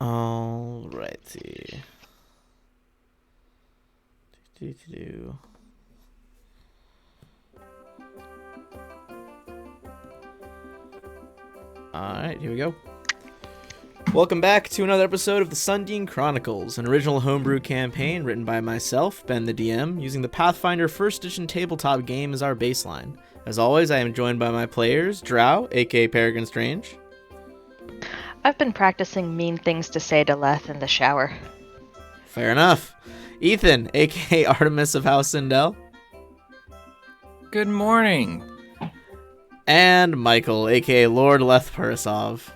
Alrighty. Alright, here we go. Welcome back to another episode of the Sundeen Chronicles, an original homebrew campaign written by myself, Ben the DM, using the Pathfinder 1st Edition tabletop game as our baseline. As always, I am joined by my players, Drow, aka Peregrine Strange. I've been practicing mean things to say to Leth in the shower. Fair enough. Ethan, aka Artemis of House Sindel. Good morning. And Michael, aka Lord Leth Pursov.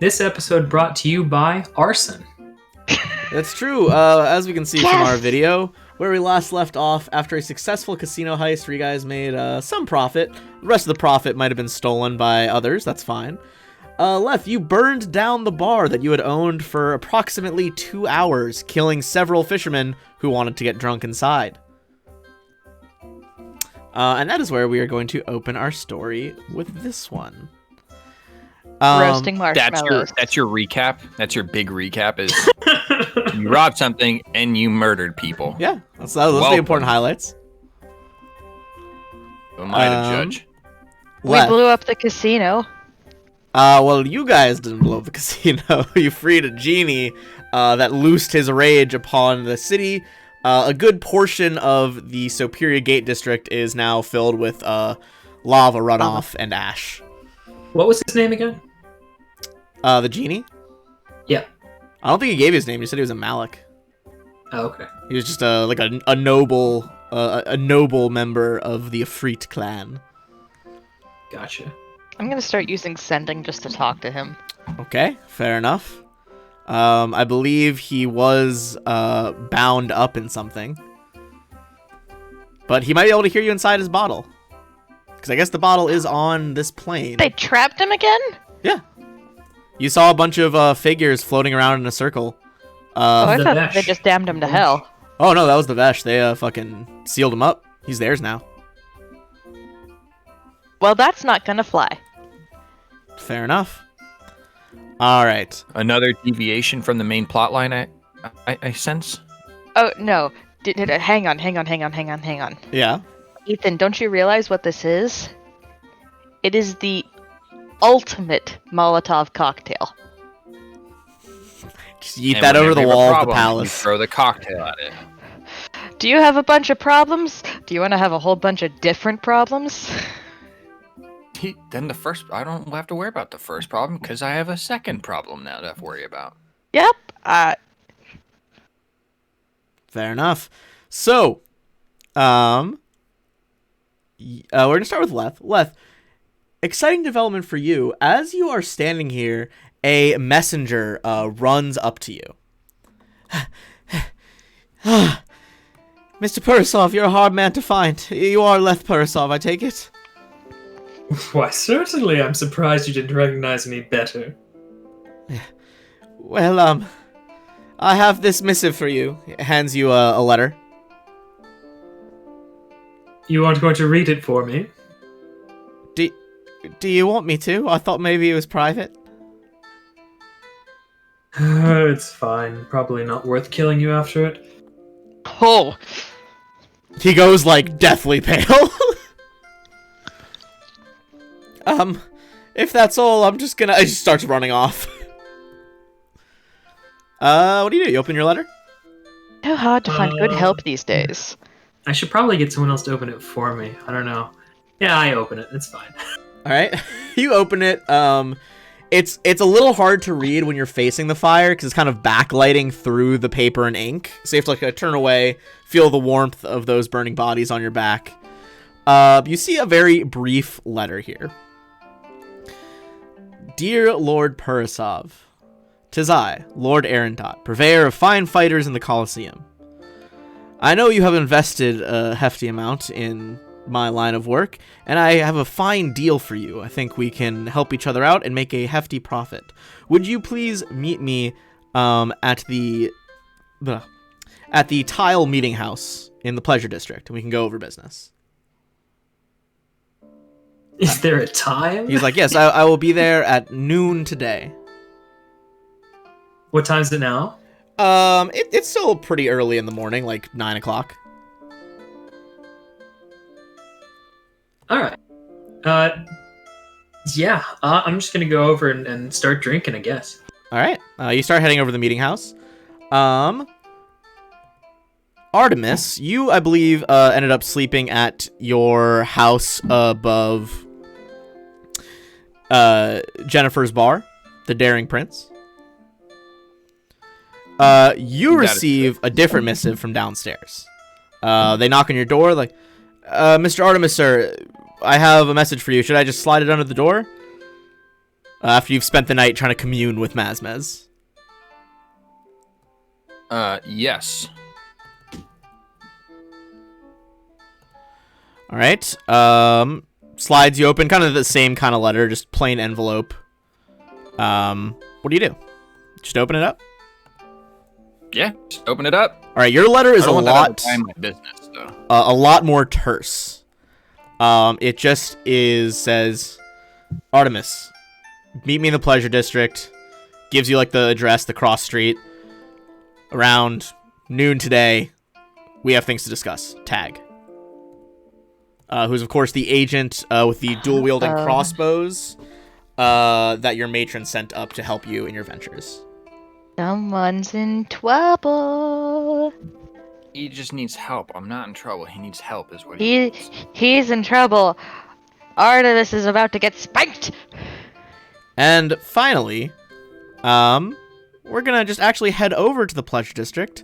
This episode brought to you by arson. That's true. As we can see from our video, where we last left off, after a successful casino heist where you guys made some profit. The rest of the profit might have been stolen by others. That's fine. Leth, you burned down the bar that you had owned for approximately 2 hours, killing several fishermen who wanted to get drunk inside. And that is where we are going to open our story with this one. Roasting marshmallows. That's your recap. That's your big recap. Is you robbed something and you murdered people. Yeah, those are the important highlights. Who am I to judge? We blew up the casino. Well, you guys didn't blow up the casino. You freed a genie that loosed his rage upon the city. A good portion of the Superior Gate District is now filled with lava runoff and ash. What was his name again? The genie? Yeah. I don't think he gave his name. He said he was a Malik. Oh, okay. He was just a noble member of the Afrit clan. Gotcha. I'm gonna start using sending just to talk to him. Okay, fair enough. I believe he was bound up in something. But he might be able to hear you inside his bottle. Because I guess the bottle is on this plane. They trapped him again? Yeah. You saw a bunch of figures floating around in a circle. I The thought Vesh. they just damned him to hell. Oh no, that was the Vesh. They fucking sealed him up. He's theirs now. Well, that's not gonna fly. Fair enough. Alright. Another deviation from the main plot line. I sense. Oh, no. Hang on. Yeah. Ethan, don't you realize what this is? It is the ultimate Molotov cocktail. Just yeet And that over whenever the you have a wall of the problem, You palace. throw the cocktail at it. Do you have a bunch of problems? Do you want to have a whole bunch of different problems? Then I don't have to worry about the first problem because I have a second problem now to worry about. Yep. Fair enough. So, we're going to start with Leth. Leth, exciting development for you. As you are standing here, a messenger runs up to you. Mr. Pursov, you're a hard man to find. You are Leth Pursov, I take it? Why, certainly. I'm surprised you didn't recognize me better. Well, I have this missive for you. It hands you a letter. You aren't going to read it for me? Do you want me to? I thought maybe it was private. It's fine. Probably not worth killing you after it. Oh. He goes, like, deathly pale. If that's all, I'm just gonna... He just starts running off. What do? You open your letter? So hard to find good help these days. I should probably get someone else to open it for me. I don't know. Yeah, I open it. It's fine. Alright. You open it. It's a little hard to read when you're facing the fire, because it's kind of backlighting through the paper and ink. So you have to, like, turn away, feel the warmth of those burning bodies on your back. You see a very brief letter here. Dear Lord Pursov, 'tis I, Lord Arendot, purveyor of fine fighters in the Colosseum. I know you have invested a hefty amount in my line of work, and I have a fine deal for you. I think we can help each other out and make a hefty profit. Would you please meet me at the Tile Meeting House in the Pleasure District, and we can go over business. Is there a time? He's like, yes, I will be there at noon today. What time is it now? It's still pretty early in the morning, like 9 o'clock. All right. Yeah. I'm just gonna go over and start drinking, I guess. All right. You start heading over to the meeting house. Artemis, you, I believe, ended up sleeping at your house above Jennifer's bar, the Daring Prince. You receive a different missive from downstairs. They knock on your door, like, Mr. Artemis, sir, I have a message for you. Should I just slide it under the door? After you've spent the night trying to commune with Mazmez. Yes. All right. Slides you open, kind of the same kind of letter, just plain envelope. What do? Just open it up? Yeah, just open it up. All right, your letter is a lot my business, though. a lot more terse. It just says, Artemis, meet me in the Pleasure District. Gives you like the address, the cross street. Around noon today, we have things to discuss. Tag. Who's of course the agent with the dual wielding crossbows that your matron sent up to help you in your ventures. Someone's in trouble. He just needs help. I'm not in trouble. He needs help, is what He's in trouble. Artemis is about to get spanked. And finally, we're gonna just actually head over to the Pleasure District,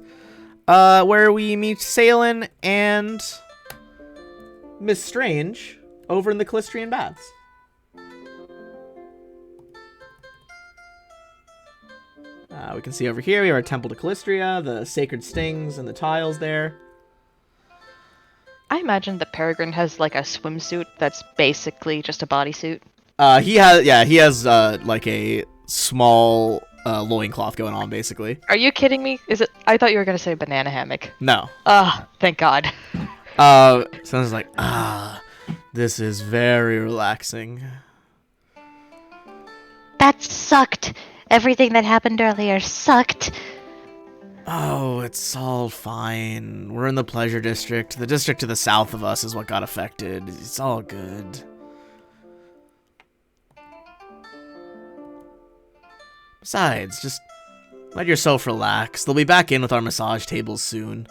where we meet Salen and Miss Strange over in the Callistrian Baths. We can see over here, we have our Temple to Callistria, the sacred stings and the tiles there. I imagine that Peregrine has like a swimsuit that's basically just a bodysuit. He has like a small loincloth going on, basically. Are you kidding me? I thought you were gonna say banana hammock. No. Thank God. Someone's like, this is very relaxing. That sucked. Everything that happened earlier sucked. Oh, it's all fine. We're in the Pleasure District. The district to the south of us is what got affected. It's all good. Besides, just let yourself relax. They'll be back in with our massage tables soon.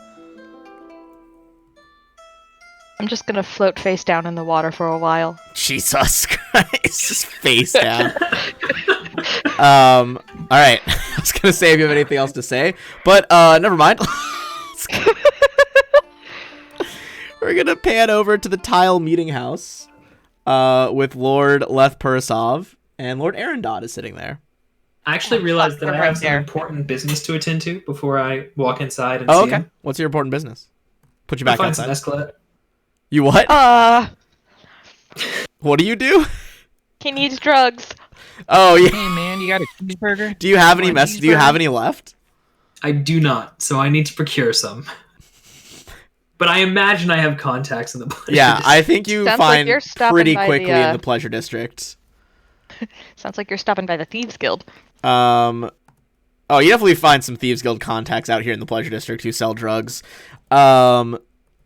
I'm just gonna float face down in the water for a while. Jesus Christ, just face down. Alright. I was gonna say if you have anything else to say, but never mind. We're gonna pan over to the Tile Meeting House with Lord Leth Pursov, and Lord Arendot is sitting there. I actually realized that I have some important business to attend to before I walk inside and see him. What's your important business? Put you back find outside. some Escalade. You what? What do you do? He needs drugs. Oh yeah. Hey man, you got a cheeseburger? Do you have any Do you have any left? I do not, so I need to procure some. But I imagine I have contacts in the Pleasure District. I think you Sounds find like you're stopping pretty by quickly the, in the Pleasure District. Sounds like you're stopping by the Thieves Guild. You definitely find some Thieves Guild contacts out here in the Pleasure District who sell drugs. All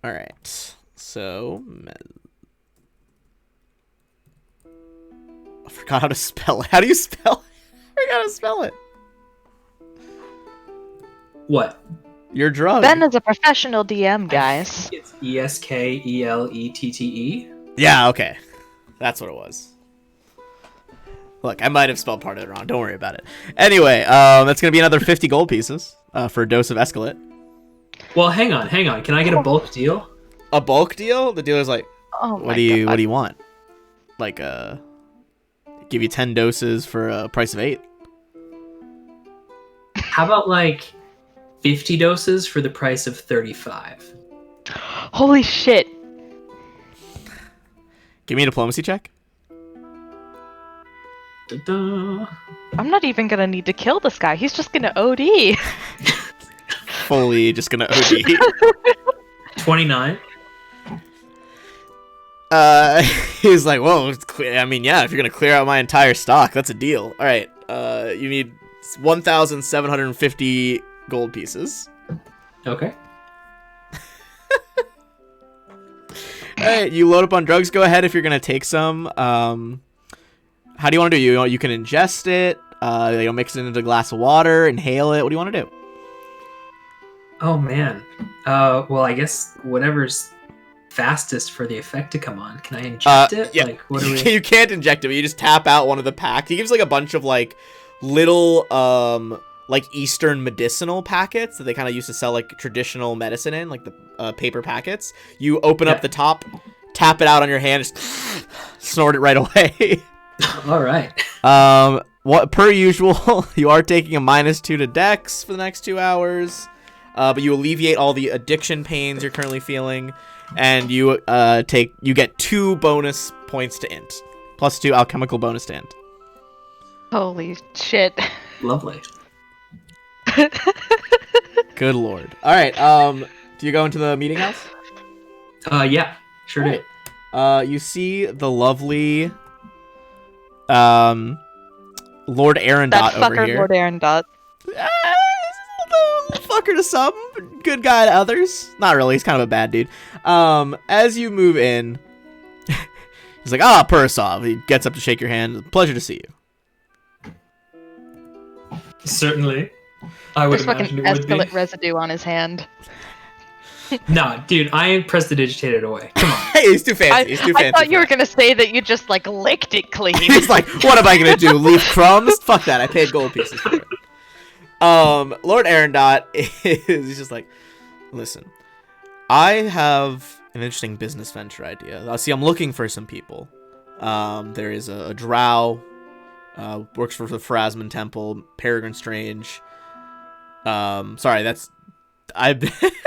right. So, I forgot how to spell it. How do you spell it? I forgot how to spell it. What? Your drug. Ben is a professional DM, guys. It's ESKELETTE. Yeah, okay. That's what it was. Look, I might have spelled part of it wrong. Don't worry about it. Anyway, that's going to be another 50 gold pieces for a dose of Escalate. Well, hang on. Can I get a bulk deal? A bulk deal? The dealer's like, Oh what do you want? Like, give you 10 doses for a price of 8. How about like 50 doses for the price of 35? Holy shit. Give me a diplomacy check. Da-da. I'm not even gonna need to kill this guy. He's just gonna OD. Fully just gonna OD. 29. He's like, whoa, I mean, yeah, if you're gonna clear out my entire stock, that's a deal. All right, you need It's 1,750 gold pieces. Okay. All right, you load up on drugs. Go ahead if you're gonna take some. How do you want to do? You can ingest it. Mix it into a glass of water, inhale it. What do you want to do? Oh man. Well, I guess whatever's fastest for the effect to come on. Can I inject it? Yeah. Like, what do we? You can't inject it, but you just tap out one of the packs. He gives like a bunch of like little like Eastern medicinal packets that they kind of used to sell like traditional medicine in, like the paper packets. You open up the top, tap it out on your hand, just snort it right away. All right. What per usual, you are taking a -2 to Dex for the next 2 hours, but you alleviate all the addiction pains you're currently feeling, and you get 2 bonus points to Int, +2 alchemical bonus to Int. Holy shit. Lovely. Good lord. All right. Do you go into the meeting house? Yeah, sure do. You see the lovely Lord Arendot That over fucker, here. Lord Arendot. Fucker to some, good guy to others. Not really. He's kind of a bad dude. As you move in, he's like, Pursov. He gets up to shake your hand. Pleasure to see you. Certainly. I would There's fucking imagine it would be. escalate residue on his hand. Nah, dude, I prestidigitated away. Come on. Hey, he's too fancy. He's too fancy. I thought you for were gonna say that you just like licked it clean. that. He's like, what am I gonna do? Leave crumbs? Fuck that. I paid gold pieces for it. Lord Arendot he's just like, listen, I have an interesting business venture idea. See, I'm looking for some people. There is a drow, works for the Pharasman Temple, Peregrine Strange. Sorry, that's I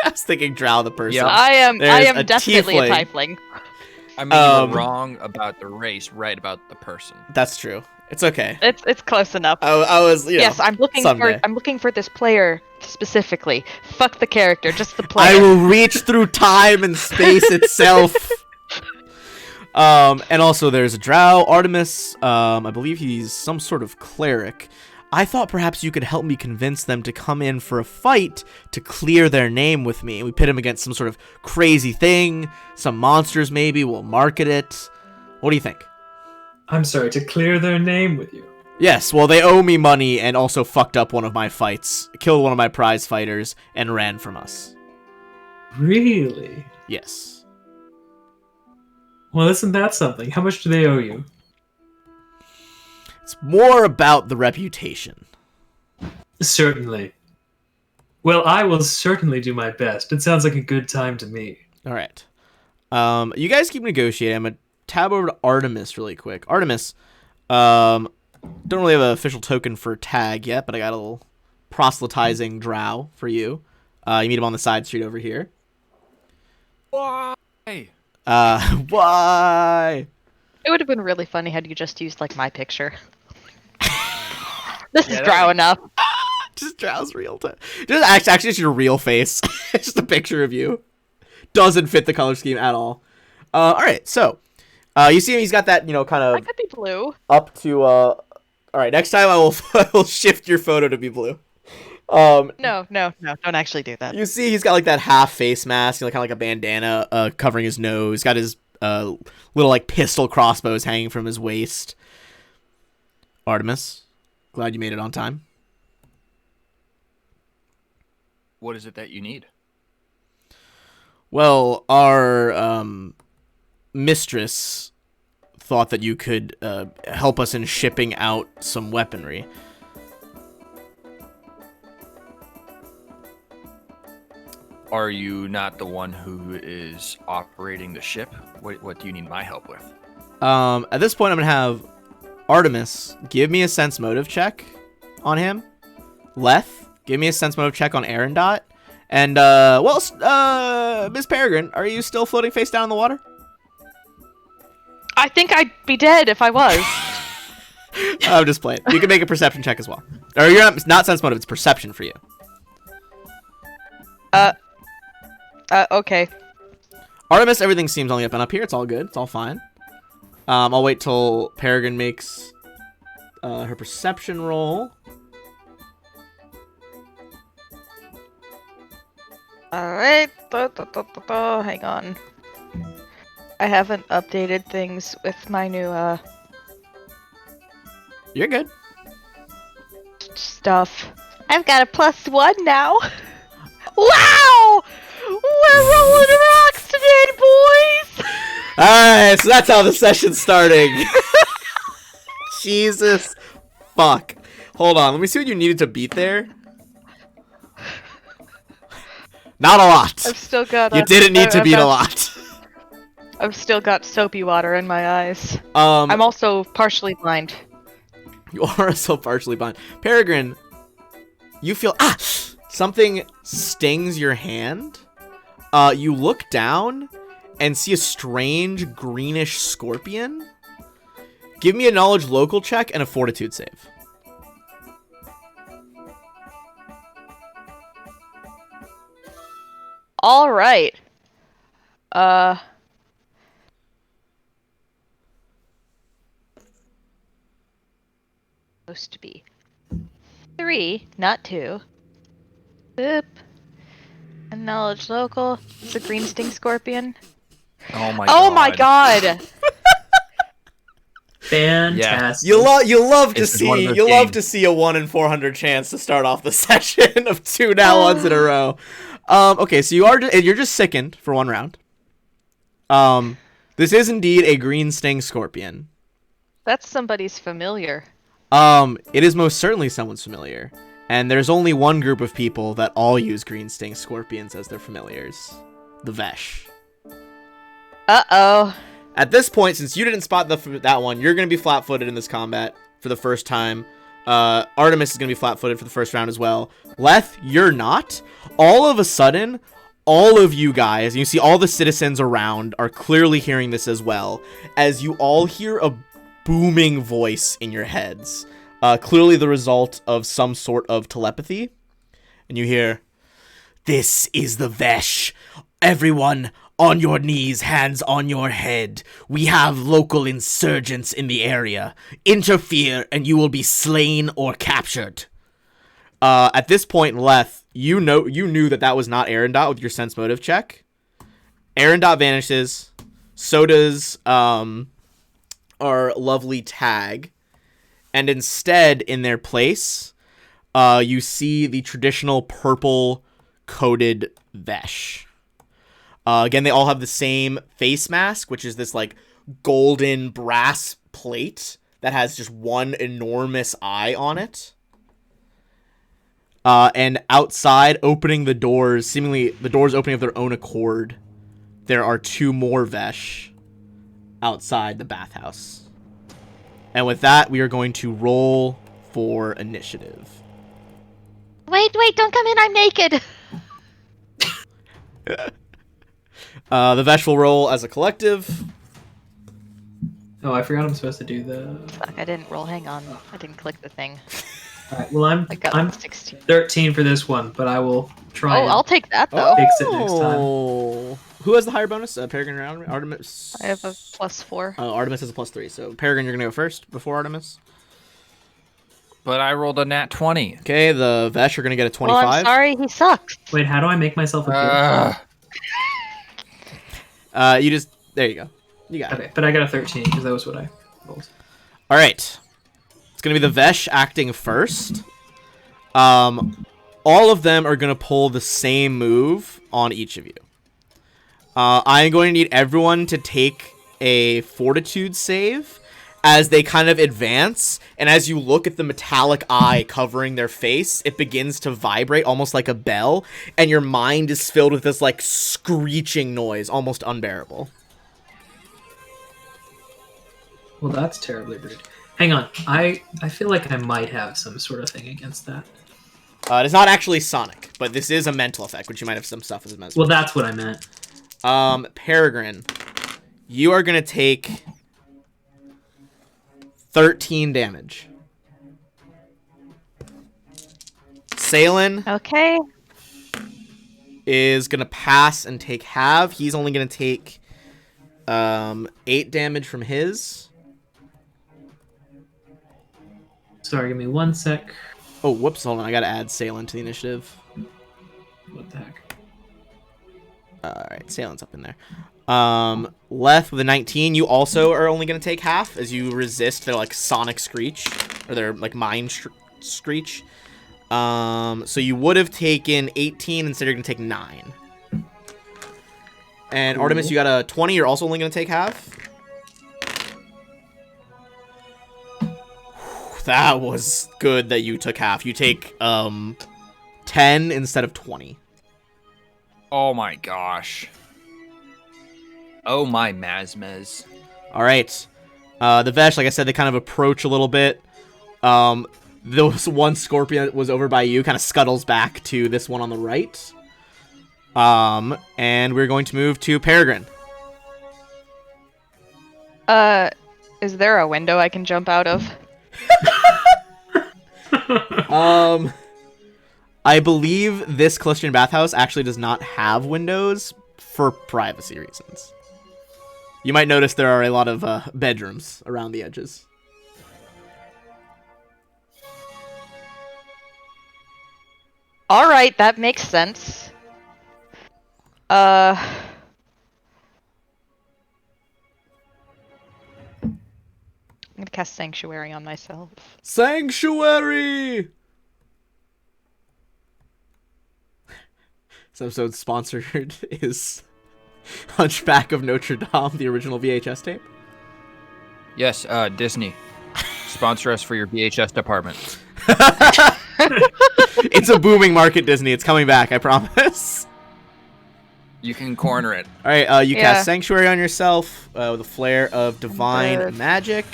was thinking drow the person. Yeah. I am There's a definitely a tiefling. tiefling. I mean, you were wrong about the race, right about the person. That's true. It's okay. It's close enough. I was, Yes, I'm looking someday. for this player specifically. Fuck the character, just the player. I will reach through time and space itself. And also there's a drow, Artemis. I believe he's some sort of cleric. I thought perhaps you could help me convince them to come in for a fight to clear their name with me. We pit them against some sort of crazy thing, some monsters maybe. We'll market it. What do you think? I'm sorry, to clear their name with you. Yes, well, they owe me money and also fucked up one of my fights, killed one of my prize fighters, and ran from us. Really? Yes. Well, isn't that something? How much do they owe you? It's more about the reputation. Certainly. Well, I will certainly do my best. It sounds like a good time to me. All right. You guys keep negotiating. I'm going to tab over to Artemis really quick. Artemis, don't really have an official token for tag yet, but I got a little proselytizing drow for you. You meet him on the side street over here. Why? Why? It would have been really funny had you just used like my picture. This is that drow would- enough. Just drow's real time. Just actually, it's your real face. It's just a picture of you. Doesn't fit the color scheme at all. All right, so you see him. He's got that, kind I of could be blue. up to. All right, next time I will shift your photo to be blue. No, don't actually do that. You see, he's got like that half face mask, kind of like a bandana covering his nose. He's got his little like pistol crossbows hanging from his waist. Artemis, glad you made it on time. What is it that you need? Well, our mistress thought that you could help us in shipping out some weaponry. Are you not the one who is operating the ship? What do you need my help with? At this point, I'm gonna have Artemis give me a sense motive check on him. Leth, give me a sense motive check on Arendot. And Miss Peregrine, are you still floating face down in the water? I think I'd be dead if I was. I'm just playing. You can make a perception check as well. Or you're not sense motive, it's perception for you. Okay. Artemis, everything seems only up and up here. It's all good. It's all fine. I'll wait till Peregrine makes her perception roll. Alright. Hang on. I haven't updated things with my new You're good. stuff. I've got a +1 now. Wow! We're rolling rocks today, boys! Alright, so that's how the session's starting. Jesus. Fuck. Hold on, let me see what you needed to beat there. Not a lot. I've still got You didn't need to beat a lot. I've still got soapy water in my eyes. I'm also partially blind. You are also partially blind. Peregrine, you feel something stings your hand. You look down and see a strange greenish scorpion. Give me a knowledge local check and a fortitude save. All right. Supposed to be 3, not 2. Boop. And knowledge local. It's a green sting scorpion. Oh my Oh my god! Fantastic. You love to This is one of see those games. a 1 in 400 chance to start off the session of 2 now ones in a row. Okay, so you're just sickened for 1 round. This is indeed a green sting scorpion. That's somebody's familiar. It is most certainly someone's familiar, and there's only one group of people that all use green sting scorpions as their familiars: the Vesh. Uh-oh. At this point, since you didn't spot that one, you're going to be flat-footed in this combat for the first time. Artemis is going to be flat-footed for the first round as well. Leth, you're not. All of a sudden, all of you guys, and you see all the citizens around, are clearly hearing this as well, as you all hear a booming voice in your heads. Clearly the result of some sort of telepathy. And you hear, "This is the Vesh. Everyone, on your knees, hands on your head. We have local insurgents in the area. Interfere and you will be slain or captured." At this point, Leth, you knew that was not Arendot with your sense motive check. Arendot vanishes. So does our lovely Tag. And instead, in their place, you see the traditional purple coated Vesh. Again, they all have the same face mask, which is this like golden brass plate that has just one enormous eye on it. And outside, opening the doors, seemingly the doors opening of their own accord, there are 2 more Vesh outside the bathhouse. And with that, we are going to roll for initiative. Wait, don't come in, I'm naked. The Vesh will roll as a collective. Oh, I forgot I'm supposed to do the. Fuck, I didn't roll. Hang on. I didn't click the thing. All right. Well, I'm I got I'm 16. 13 for this one, but I will try. Oh, and I'll take that, though. fix it next time. Oh. Who has the higher bonus? Peregrine or Artemis? I have a +4. Oh, Artemis has a +3. So Peregrine, you're going to go first before Artemis. But I rolled a nat 20. Okay, the Vesh are going to get a 25. Well, I'm sorry, he sucks. Wait, how do I make myself appear? You just... There you go. You got it. Okay, but I got a 13 because that was what I rolled. All right. It's going to be the Vesh acting first. All of them are going to pull the same move on each of you. I am going to need everyone to take a fortitude save as they kind of advance. And as you look at the metallic eye covering their face, it begins to vibrate almost like a bell. And your mind is filled with this like screeching noise, almost unbearable. Well, that's terribly rude. Hang on, I feel like I might have some sort of thing against that. It is not actually sonic, but this is a mental effect, which you might have some stuff as a mental. Well, that's what I meant. Peregrine, you are going to take 13 damage. Salen Okay. is going to pass and take half. He's only going to take 8 damage from his. Sorry, give me 1 sec. Oh, whoops, hold on. I got to add Salen to the initiative. What the heck? All right, Salen's up in there. Leth with a 19. You also are only going to take half as you resist their like sonic screech or their like mind screech. So you would have taken 18 instead. You're going to take 9. And Cool. Artemis, you got a 20. You're also only going to take half. That was good that you took half. You take 10 instead of 20. Oh my gosh. Oh my Mazmez. All right. The Vesh, like I said, they kind of approach a little bit. Those one scorpion that was over by you kind of scuttles back to this one on the right. And we're going to move to Peregrine. Is there a window I can jump out of? I believe this Callistrian bathhouse actually does not have windows for privacy reasons. You might notice there are a lot of bedrooms around the edges. All right, that makes sense. I'm gonna cast Sanctuary on myself. Sanctuary! This episode's sponsored is Hunchback of Notre Dame, the original VHS tape. Yes, Disney. Sponsor us for your VHS department. It's a booming market, Disney. It's coming back, I promise. You can corner it. All right, you Yeah. cast Sanctuary on yourself with a flare of Divine Good. Magic.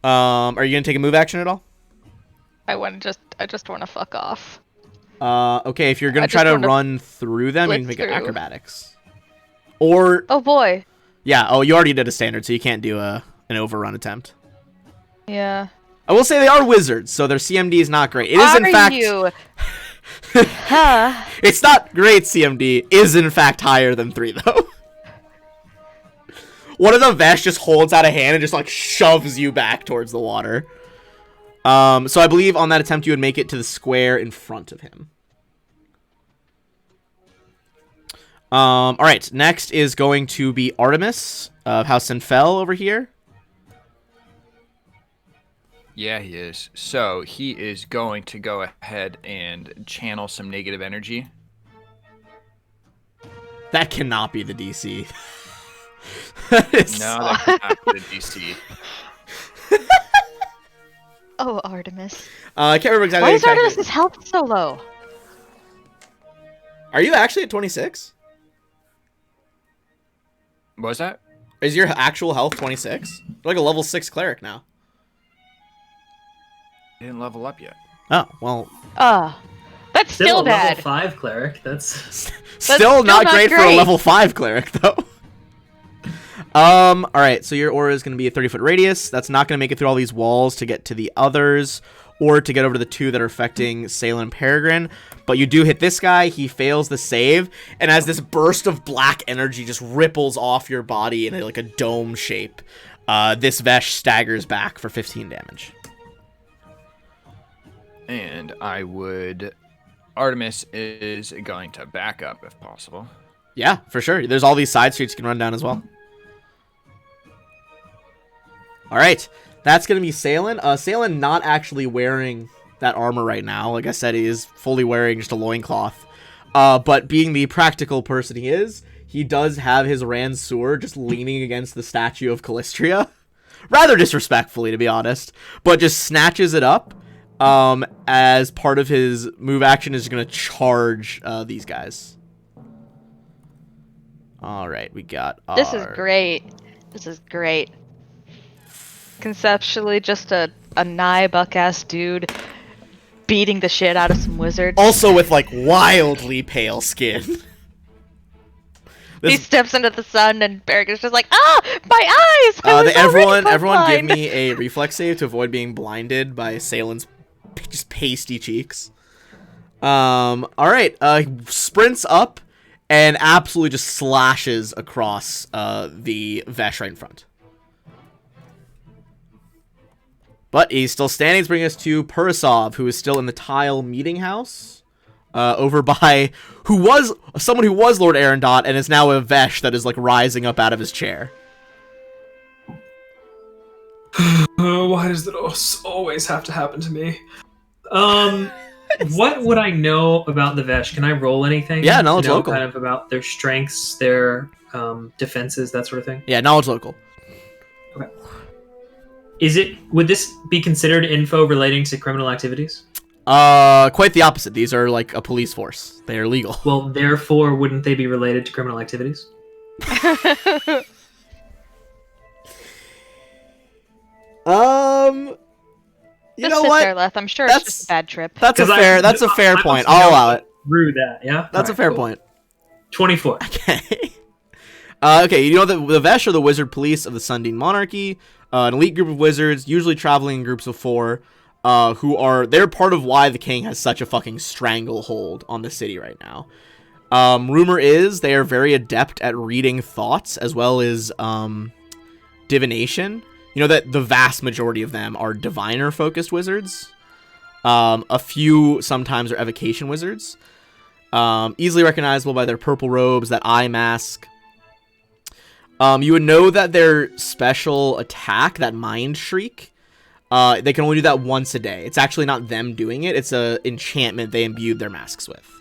Are you gonna take a move action at all? I just want to fuck off. Okay, if you're gonna I try just to wanna run through them, you can blitz make it through. acrobatics. Or Oh boy. yeah, you already did a standard, so you can't do an overrun attempt. Yeah. I will say they are wizards, so their CMD is not great. It is in fact You? Huh? it's not great CMD, is in fact higher than 3 though. One of the Vesh just holds out a hand and just like shoves you back towards the water. So I believe on that attempt you would make it to the square in front of him. Alright, next is going to be Artemis of House Sinfel over here. Yeah, he is. So he is going to go ahead and channel some negative energy. That cannot be the DC. That is- No, that cannot be the DC. Oh, Artemis. I can't remember exactly. Why is what you calculated. Artemis's health so low? Are you actually at 26? What was that? Is your actual health 26? You're like a level 6 cleric now. He didn't level up yet. Oh, well, That's Still still a level bad. 5 cleric. That's still not not great for a great. level 5 cleric, though. Alright, so your aura is going to be a 30-foot radius. That's not going to make it through all these walls to get to the others, or to get over to the 2 that are affecting Salen and Peregrine. But you do hit this guy, he fails the save, and as this burst of black energy just ripples off your body in like a dome shape, this Vesh staggers back for 15 damage. And I would... Artemis is going to back up if possible. Yeah, for sure. There's all these side streets you can run down as well. Alright, that's going to be Salen. Salen not actually wearing that armor right now. Like I said, he is fully wearing just a loincloth. But being the practical person he is, he does have his Ransur just leaning against the statue of Callistria. Rather disrespectfully, to be honest. But just snatches it up. As part of his move action is going to charge these guys. Alright, we got our... This is great. This is great. Conceptually, just a nigh buck-ass dude beating the shit out of some wizards. Also with, like, wildly pale skin. He This, steps into the sun and Berrigan's just like, ah, my eyes! I was everyone already give colorblind." me a reflex save to avoid being blinded by Salen's just pasty cheeks. Alright, sprints up and absolutely just slashes across the Vesh right in front. But he's still standing. It's bringing us to Purisov, who is still in the tile meeting house. over by someone who was Lord Arendot and is now a Vesh that is like rising up out of his chair. Why does it always have to happen to me? What would I know about the Vesh? Can I roll anything? Yeah, knowledge to know local. Kind of about their strengths, their defenses, that sort of thing. Yeah, knowledge local. Okay. Would this be considered info relating to criminal activities? Quite the opposite. These are like a police force. They are legal. Well, therefore, wouldn't they be related to criminal activities? You Just know sit what? there, Leth. I'm sure it's just a bad trip. That's a fair I point. must I'll know allow it. Through that, yeah. That's a fair point. 24. Okay. Okay, you know the Vesh are the wizard police of the Sundeen monarchy, an elite group of wizards, usually traveling in groups of 4, they're part of why the king has such a fucking stranglehold on the city right now. Rumor is they are very adept at reading thoughts as well as divination. You know that the vast majority of them are diviner-focused wizards. A few sometimes are evocation wizards. Easily recognizable by their purple robes, that eye mask. You would know that their special attack, that Mind Shriek, they can only do that once a day. It's actually not them doing it. It's a enchantment they imbued their masks with.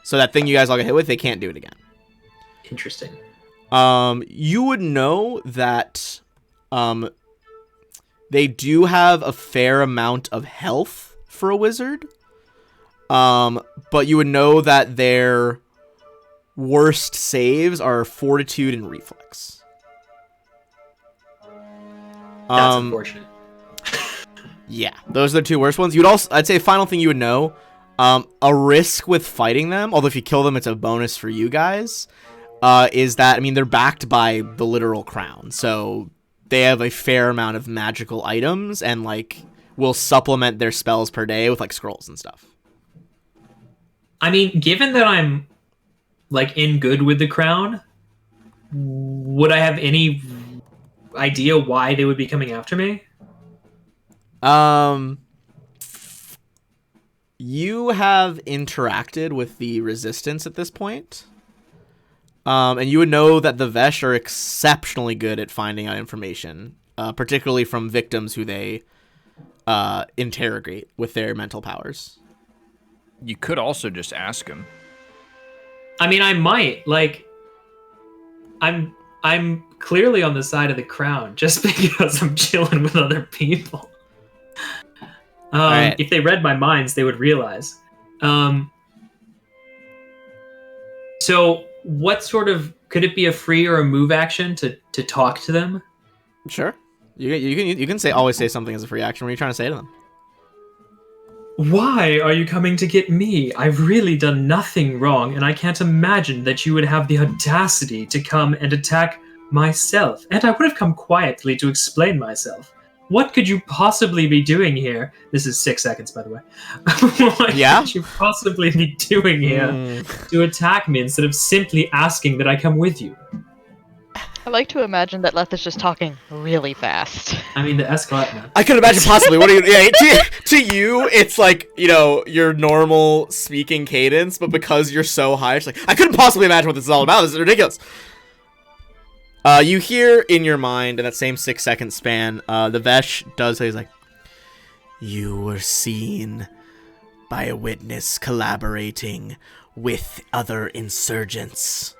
So that thing you guys all get hit with, they can't do it again. Interesting. You would know that they do have a fair amount of health for a wizard. But you would know that their worst saves are fortitude and reflex. That's unfortunate. Yeah, those are the 2 worst ones. I'd say final thing you would know, a risk with fighting them, although if you kill them, it's a bonus for you guys, is that, I mean, they're backed by the literal crown, so they have a fair amount of magical items and, like, will supplement their spells per day with, like, scrolls and stuff. I mean, given that I'm, like, in good with the crown, would I have any idea why they would be coming after me? You have interacted with the resistance at this point. And you would know that the Vesh are exceptionally good at finding out information, particularly from victims who they interrogate with their mental powers. You could also just ask him. I mean, I might. Like, I'm clearly on the side of the crown just because I'm chilling with other people. Right. If they read my minds, they would realize. So, what sort of could it be a free or a move action to talk to them? Sure. You can always say something as a free action. What are you trying to say to them? Why are you coming to get me? I've really done nothing wrong, and I can't imagine that you would have the audacity to come and attack myself. And I would have come quietly to explain myself. What could you possibly be doing here? This is 6 seconds, by the way. What could you possibly be doing here to attack me instead of simply asking that I come with you? I like to imagine that Leth is just talking really fast. I mean, the escalate, man. I could imagine possibly. What do you? Yeah, to you, it's like, you know, your normal speaking cadence, but because you're so high, it's like I couldn't possibly imagine what this is all about. This is ridiculous. You hear in your mind in that same 6 second span, the Vesh does say, he's like, "You were seen by a witness collaborating with other insurgents."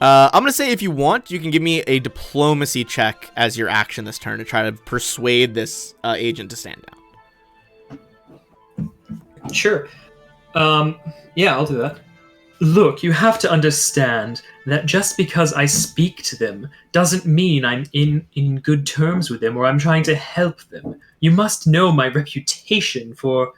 I'm going to say if you want, you can give me a diplomacy check as your action this turn to try to persuade this agent to stand down. Sure. Yeah, I'll do that. Look, you have to understand that just because I speak to them doesn't mean I'm in good terms with them or I'm trying to help them. You must know my reputation for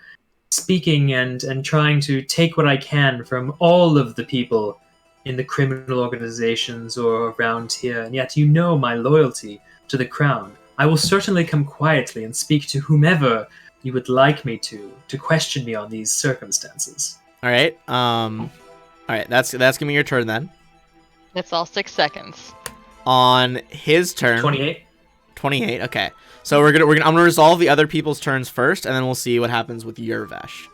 speaking and trying to take what I can from all of the people in the criminal organizations or around here, and yet you know my loyalty to the crown. I will certainly come quietly and speak to whomever you would like me to question me on these circumstances. All right. That's gonna be your turn then. It's all 6 seconds. On his turn, 28. 28. Okay. So I'm gonna resolve the other people's turns first, and then we'll see what happens with your Vesh.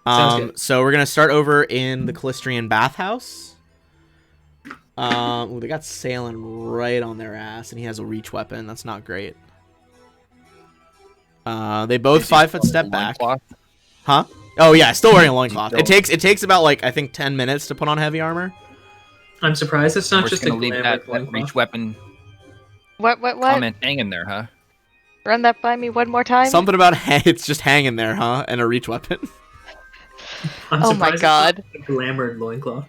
Sounds good. So we're gonna start over in the Callistrian bathhouse. Ooh, they got Sailing right on their ass, and he has a reach weapon. That's not great. They both 5-foot step back. Huh? Oh yeah, still wearing a loincloth. It takes about like I think 10 minutes to put on heavy armor. I'm surprised it's not We're just a gonna leave glamour that reach weapon What? comment hanging there, huh? Run that by me one more time. Something about it's just hanging there, huh? And a reach weapon. I'm Oh my surprised God. it's not a glamoured loincloth.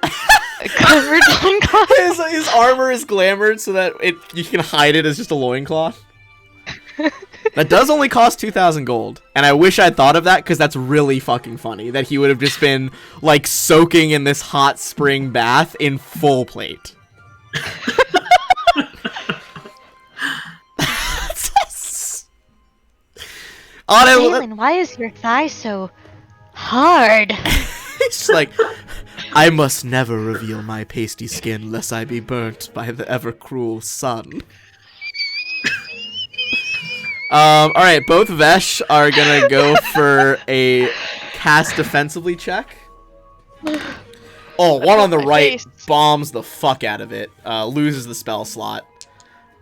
A covered loincloth. his armor is glamored so that you can hide it as just a loincloth. That does only cost 2,000 gold, and I wish I'd thought of that because that's really fucking funny. That he would have just been like soaking in this hot spring bath in full plate. Salen, why is your thigh so hard? He's just like, I must never reveal my pasty skin lest I be burnt by the ever cruel sun. Alright, both Vesh are gonna go for a cast defensively check. Oh, one on the right bombs the fuck out of it. Loses the spell slot.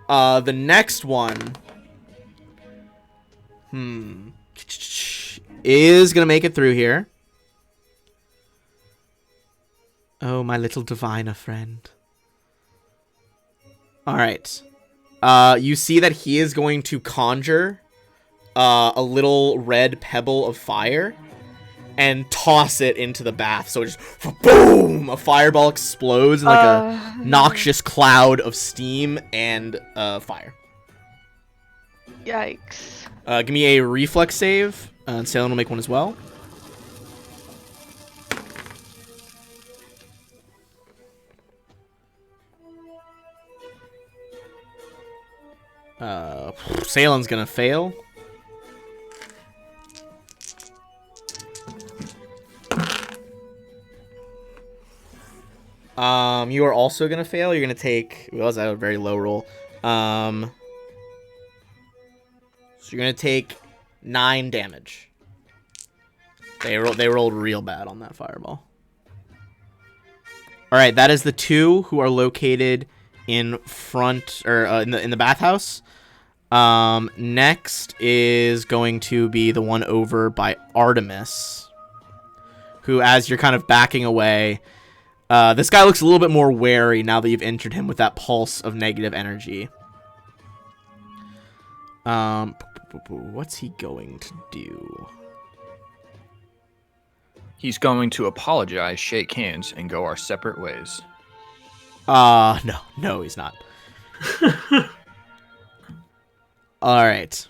The next one... is gonna make it through here. Oh, my little diviner friend. Alright. You see that he is going to conjure a little red pebble of fire and toss it into the bath. So it just boom! A fireball explodes in like a noxious cloud of steam and fire. Yikes. Give me a reflex save. And Salen will make one as well. Salen's gonna fail. You are also gonna fail. You're gonna take. Well, that was a very low roll. So you're gonna take 9 damage. They rolled real bad on that fireball. All right, that is the 2 who are located in front or in the bathhouse. Next is going to be the one over by Artemis, who, as you're kind of backing away, this guy looks a little bit more wary now that you've injured him with that pulse of negative energy. What's he going to do? He's going to apologize, shake hands, and go our separate ways. No, he's not. All right.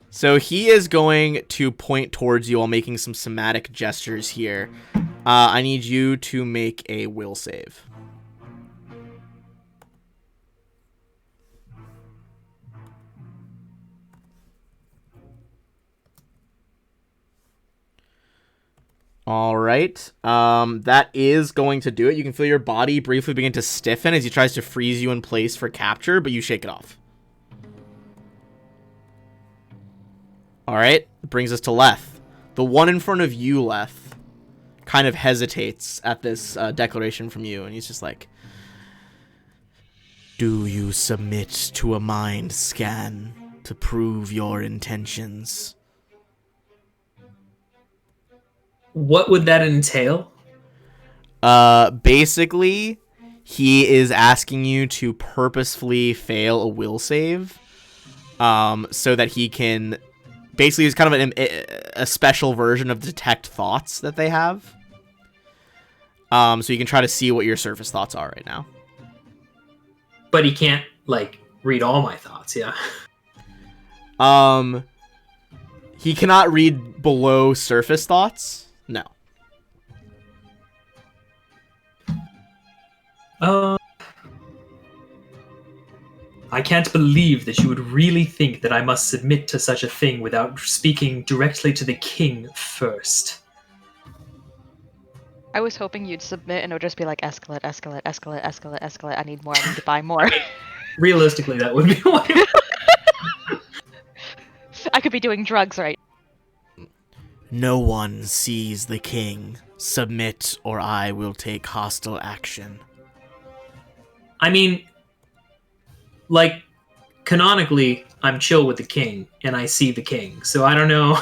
So he is going to point towards you while making some somatic gestures here. I need you to make a will save. All right. That is going to do it. You can feel your body briefly begin to stiffen as he tries to freeze you in place for capture, but you shake it off. All right. Brings us to Leth. The one in front of you, Leth, kind of hesitates at this declaration from you, and he's just like, "Do you submit to a mind scan to prove your intentions?" What would that entail? Basically, he is asking you to purposefully fail a will save, so that he can. Basically, it's kind of a special version of detect thoughts that they have. So you can try to see what your surface thoughts are right now. But he can't, like, read all my thoughts, yeah. He cannot read below surface thoughts. No. I can't believe that you would really think that I must submit to such a thing without speaking directly to the king first. I was hoping you'd submit and it would just be like escalate, escalate, escalate, escalate, escalate. I need more. I need to buy more. realistically, that would be why. I could be doing drugs right. No one sees the king. Submit, or I will take hostile action. I mean, like, canonically, I'm chill with the king, and I see the king, so I don't know.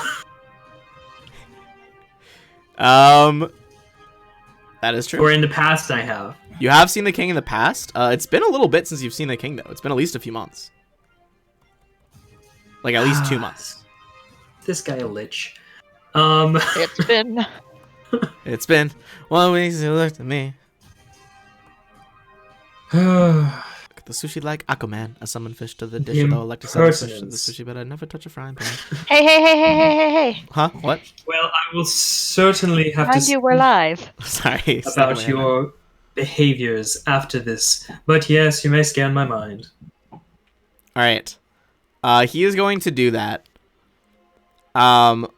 That is true. Or in the past, I have. You have seen the king in the past. It's been a little bit since you've seen the king, though. It's been at least a few months. Like, at least 2 months. This guy a lich. It's been. It's been 1 week since you looked at me. Look at the sushi like Aquaman. I summon fish to the dish, The although I like to summon fish to the impertinence. sushi, but I never touch a frying pan. Hey. Huh? What? Well, I will certainly have Mind to you, we're live. Sorry. about your behaviors after this. But yes, you may scan my mind. Alright. He is going to do that. Do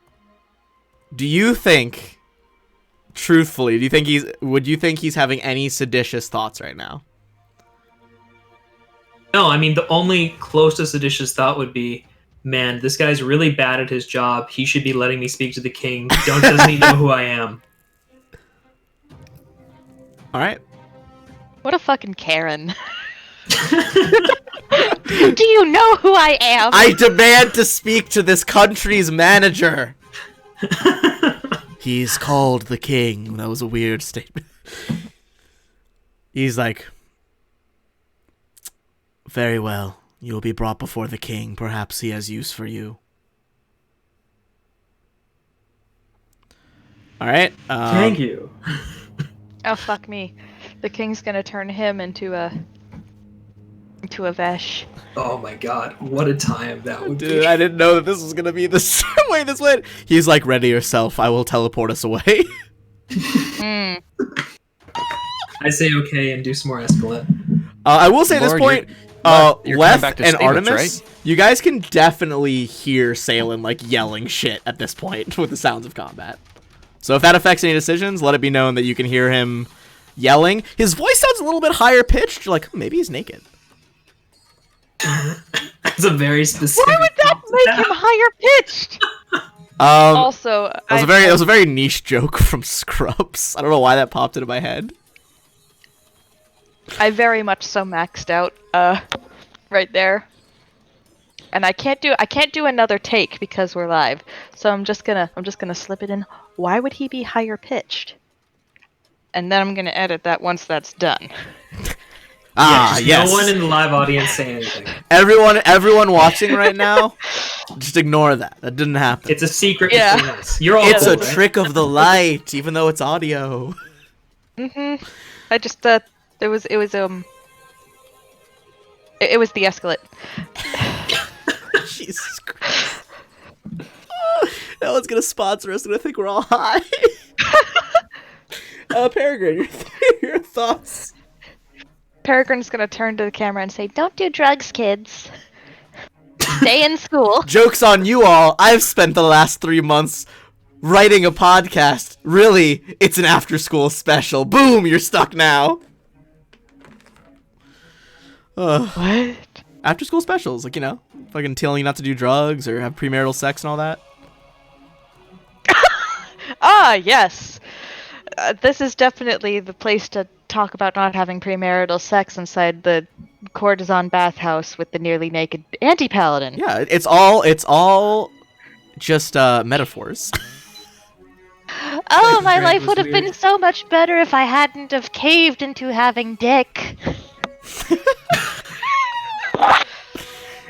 you think, truthfully, would you think he's having any seditious thoughts right now? No, I mean, the only closest seditious thought would be, man, this guy's really bad at his job. He should be letting me speak to the king. Doesn't he know who I am? Alright. What a fucking Karen. Do you know who I am? I demand to speak to this country's manager. He's called the king. That was a weird statement. He's like, very well. You will be brought before the king. Perhaps he has use for you. Alright. Thank you. Oh, fuck me. The king's gonna turn him into a Vesh. Oh my god, what a time that would Dude, be. I didn't know that this was gonna be the way this went. He's like, ready yourself. I will teleport us away. Mm. I say okay and do some more Escalade. I will say at this Lord, point, you're coming Leth back to and stay with us, Artemis, you guys can definitely hear Salen like yelling shit at this point with the sounds of combat. So if that affects any decisions, let it be known that you can hear him yelling. His voice sounds a little bit higher pitched. You're like, maybe he's naked. That's a very specific. Why would that make him higher pitched? Also, That was a very niche joke from Scrubs. I don't know why that popped into my head. I very much so maxed out right there. And I can't do another take because we're live. So I'm just gonna slip it in. Why would he be higher pitched? And then I'm gonna edit that once that's done. Yes. No one in the live audience say anything. Everyone watching right now, just ignore that. That didn't happen. It's a secret Yeah. between us. You're all It's cool, a right? trick of the light, even though it's audio. I just it was the escalate. Jesus Christ. No one's gonna sponsor us and I think we're all high. Peregrine, your thoughts? Peregrine's gonna turn to the camera and say, "Don't do drugs, kids. Stay in school." Joke's on you all. I've spent the last 3 months writing a podcast. Really, it's an after-school special. Boom, you're stuck now. What? After-school specials, like, fucking telling you not to do drugs or have premarital sex and all that. Ah, yes. This is definitely the place to talk about not having premarital sex inside the courtesan bathhouse with the nearly naked anti-paladin. Yeah, it's all just metaphors. Oh, my Greg life was would have weird. been so much better if I hadn't have caved into having dick.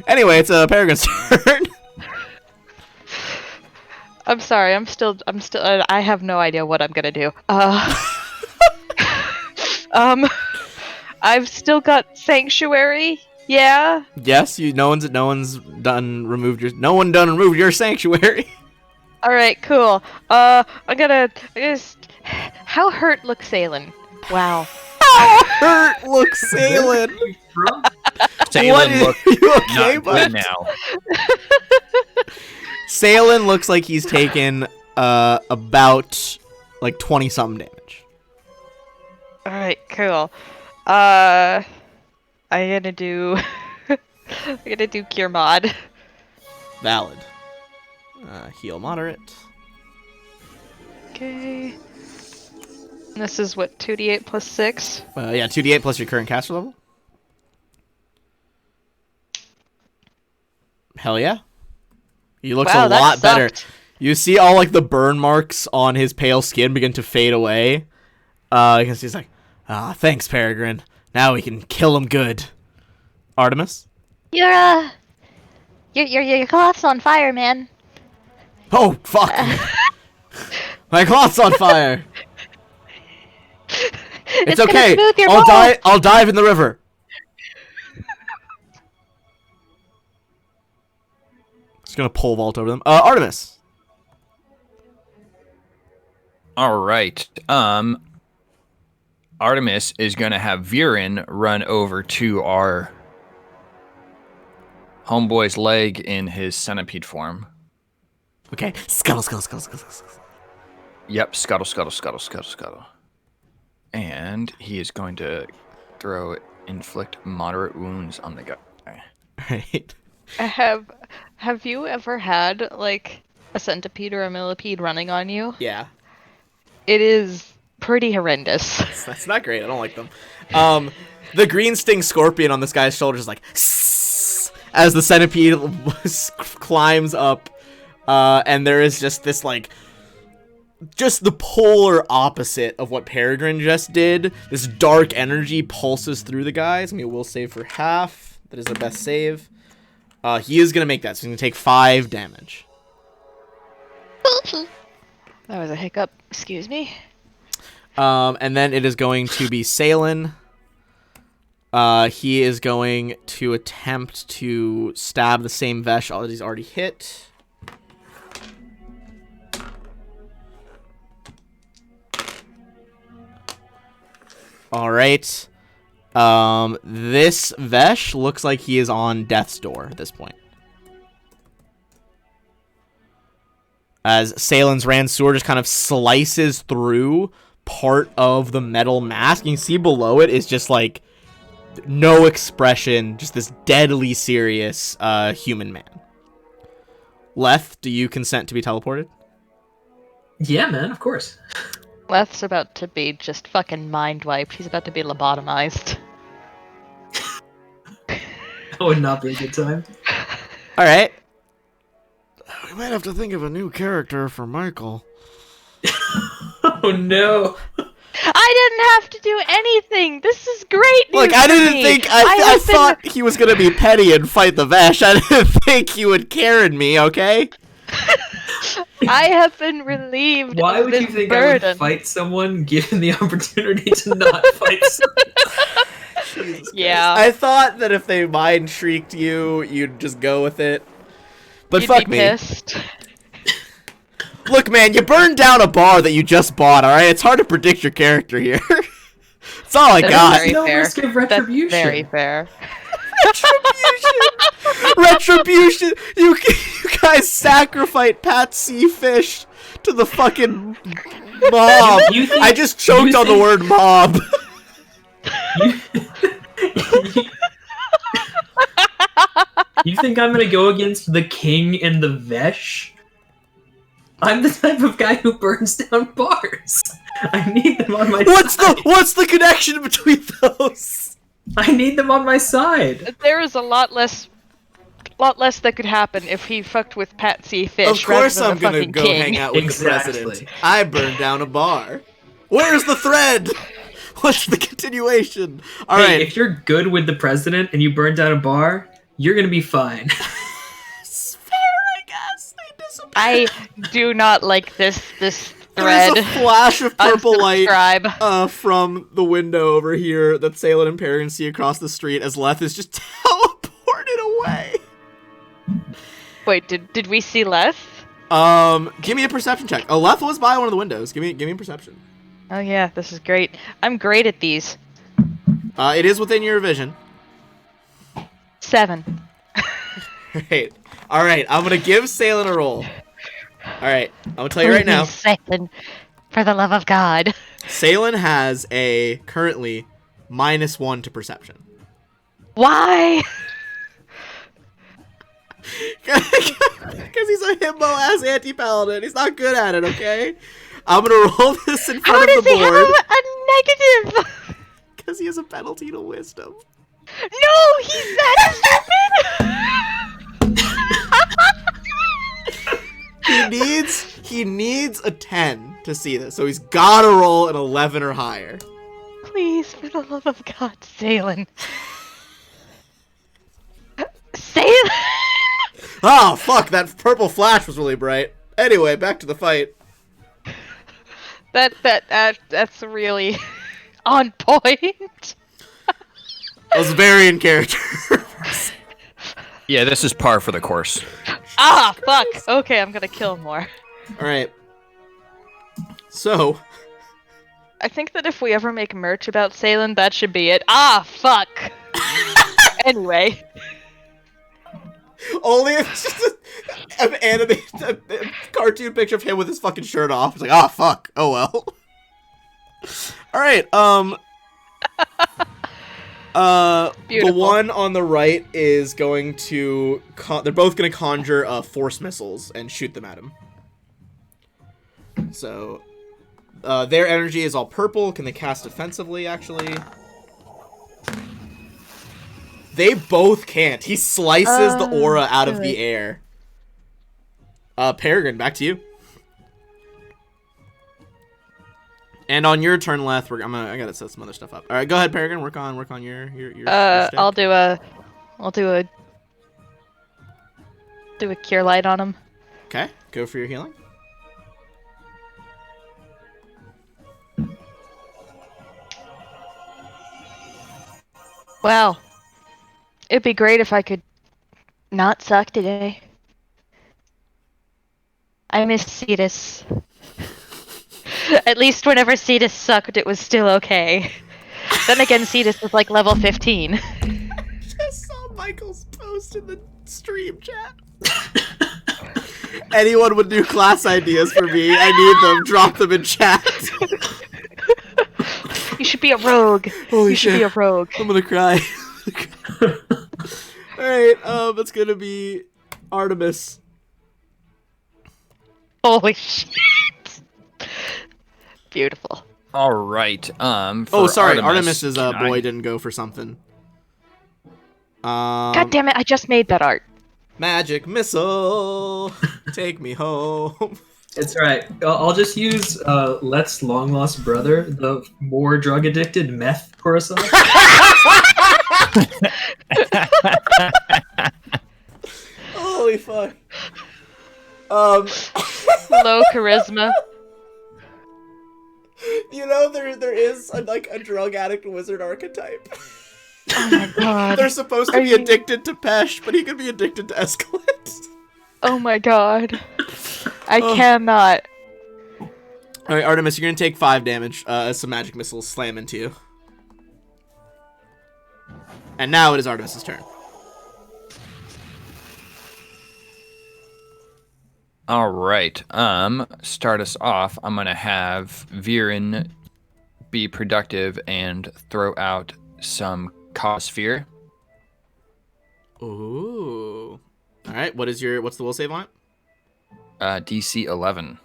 Anyway, it's Peregrine's turn. I'm sorry. I'm still. I have no idea what I'm gonna do. I've still got sanctuary. Yeah. Yes, no one done removed your sanctuary. All right. Cool. I'm gonna. How hurt looks Salen? Wow. Hurt, look, Salen. What Salen is- look you okay, not bud? good now. Salen looks like he's taken about like 20 something damage. All right. Cool. I I'm gonna do. I'm gonna do Cure Mod. Valid. Heal moderate. Okay. This is what 2d8 plus 6. Yeah, 2d8 plus your current caster level. Hell yeah. He looks Wow, a that lot better. sucked. You see all like the burn marks on his pale skin begin to fade away. Because he's like, thanks, Peregrine. Now we can kill him good. Artemis? Your cloth's on fire, man. Oh, fuck. My cloth's on fire. It's gonna okay. smooth your I'll ball. I'll dive in the river. Just gonna pole vault over them. Artemis. All right. Artemis is gonna have Viren run over to our homeboy's leg in his centipede form. Okay. Scuttle, scuttle, scuttle, scuttle, scuttle. Yep, scuttle, scuttle, scuttle, scuttle, scuttle. And he is going to inflict moderate wounds on the guy. Right. Have you ever had like a centipede or a millipede running on you? Yeah. It is pretty horrendous. That's not great. I don't like them. The green sting scorpion on this guy's shoulder is like as the centipede climbs up, and there is just this like just the polar opposite of what Peregrine just did. This dark energy pulses through the guys. I mean, we'll save for half. That is the best save. He is gonna make that, so he's gonna take 5 damage. That was a hiccup. Excuse me. And then it is going to be Salen. He is going to attempt to stab the same Vesh that he's already hit. Alright. This Vesh looks like he is on death's door at this point. As Salen's Ransour just kind of slices through part of the metal mask. You can see below it is just like no expression, just this deadly serious human man. Leth, do you consent to be teleported? Yeah, man, of course. Leth's about to be just fucking mind wiped. He's about to be lobotomized. That would not be a good time. Alright. We might have to think of a new character for Michael. Oh no. I didn't have to do anything. This is great news. Look, I for didn't me. think... I have been- thought he was going to be petty and fight the Vesh. I didn't think he would Karen me, okay? I have been relieved. Why of would this you think burden. I would fight someone given the opportunity to not fight someone? Yeah. I thought that if they mind shrieked you, you'd just go with it. But You'd fuck be me. pissed. Look, man, you burned down a bar that you just bought, alright? It's hard to predict your character here. That's all I That is got. very No fair. risk of That's retribution. very fair. Retribution! You guys sacrificed Pat Seafish to the fucking mob. You think- I just choked you on the think- word mob. You think I'm gonna go against the king and the Vesh? I'm the type of guy who burns down bars. I need them on my side. What's the connection between those? I need them on my side. There is a lot less that could happen if he fucked with Patsy Fish. Of course rather I'm than the gonna fucking go king. hang out with Exactly. the president. I burned down a bar. Where's the thread? What's the continuation? All Hey, right. if you're good with the president and you burn down a bar, you're gonna be fine. It's fair, I guess. They disappear. I do not like this There thread. is a flash of purple light Unsubscribe. from the window over here that Salen and Peregrine see across the street as Leth is just teleported away. Wait, did we see Leth? Give me a perception check. Oh, Leth was by one of the windows. Give me a perception. Oh yeah, this is great. I'm great at these. It is within your vision. 7. Right. All right. I'm gonna give Salen a roll. All right. I'm gonna tell you right now. Satan, for the love of God. Salen has a currently -1 to perception. Why? Because he's a himbo-ass anti-paladin. He's not good at it, okay? I'm gonna roll this in front How of does the he have board. a negative? Because he has a penalty to wisdom. No, he's that stupid. He needs a 10 to see this, so he's gotta roll an 11 or higher. Please, for the love of God, Salen. Salen. Oh, fuck, that purple flash was really bright. Anyway, back to the fight. That's really on point. I was very in character. Yeah, this is par for the course. Ah, fuck. Okay, I'm gonna kill more. Alright. So, I think that if we ever make merch about Salen, that should be it. Ah, fuck. Anyway. only if it's just an animated a cartoon picture of him with his fucking shirt off. It's like, ah, fuck. Oh well. Alright, the Beautiful. one on the right is going to they're both going to conjure force missiles and shoot them at him. So their energy is all purple. Can they cast defensively, actually? They both can't. He slices the aura out of the air. Peregrine, back to you. And on your turn left, I gotta set some other stuff up. All right, go ahead, Peregrine. Work on your stick. I'll do a cure light on him. Okay, go for your healing. Wow. It'd be great if I could not suck today. I miss Cetus. At least whenever Cetus sucked, it was still okay. Then again, Cetus was like level 15. Just saw Michael's post in the stream chat. Anyone with new class ideas for me, I need them. Drop them in chat. You should be a rogue. Holy you should shit. be a rogue. I'm gonna cry. Alright, it's gonna be Artemis. Holy shit. Beautiful. All right. Oh, sorry, Artemis's can boy I- didn't go for something. God damn it, I just made that art. Magic missile, take me home. It's right. I'll just use Let's long lost brother, the more drug addicted meth Kurosaki. Holy fuck. Low charisma. You know there is a drug addict wizard archetype. Oh my god. They're supposed to be addicted to Pesh, but he could be addicted to Escalade. Oh my god. I cannot. Alright, Artemis, you're gonna take 5 damage as some magic missiles slam into you. And now it is Artemis's turn. All right. Start us off. I'm gonna have Viren be productive and throw out some Cossphere. Ooh. Alright, what's the will save on it? DC 11.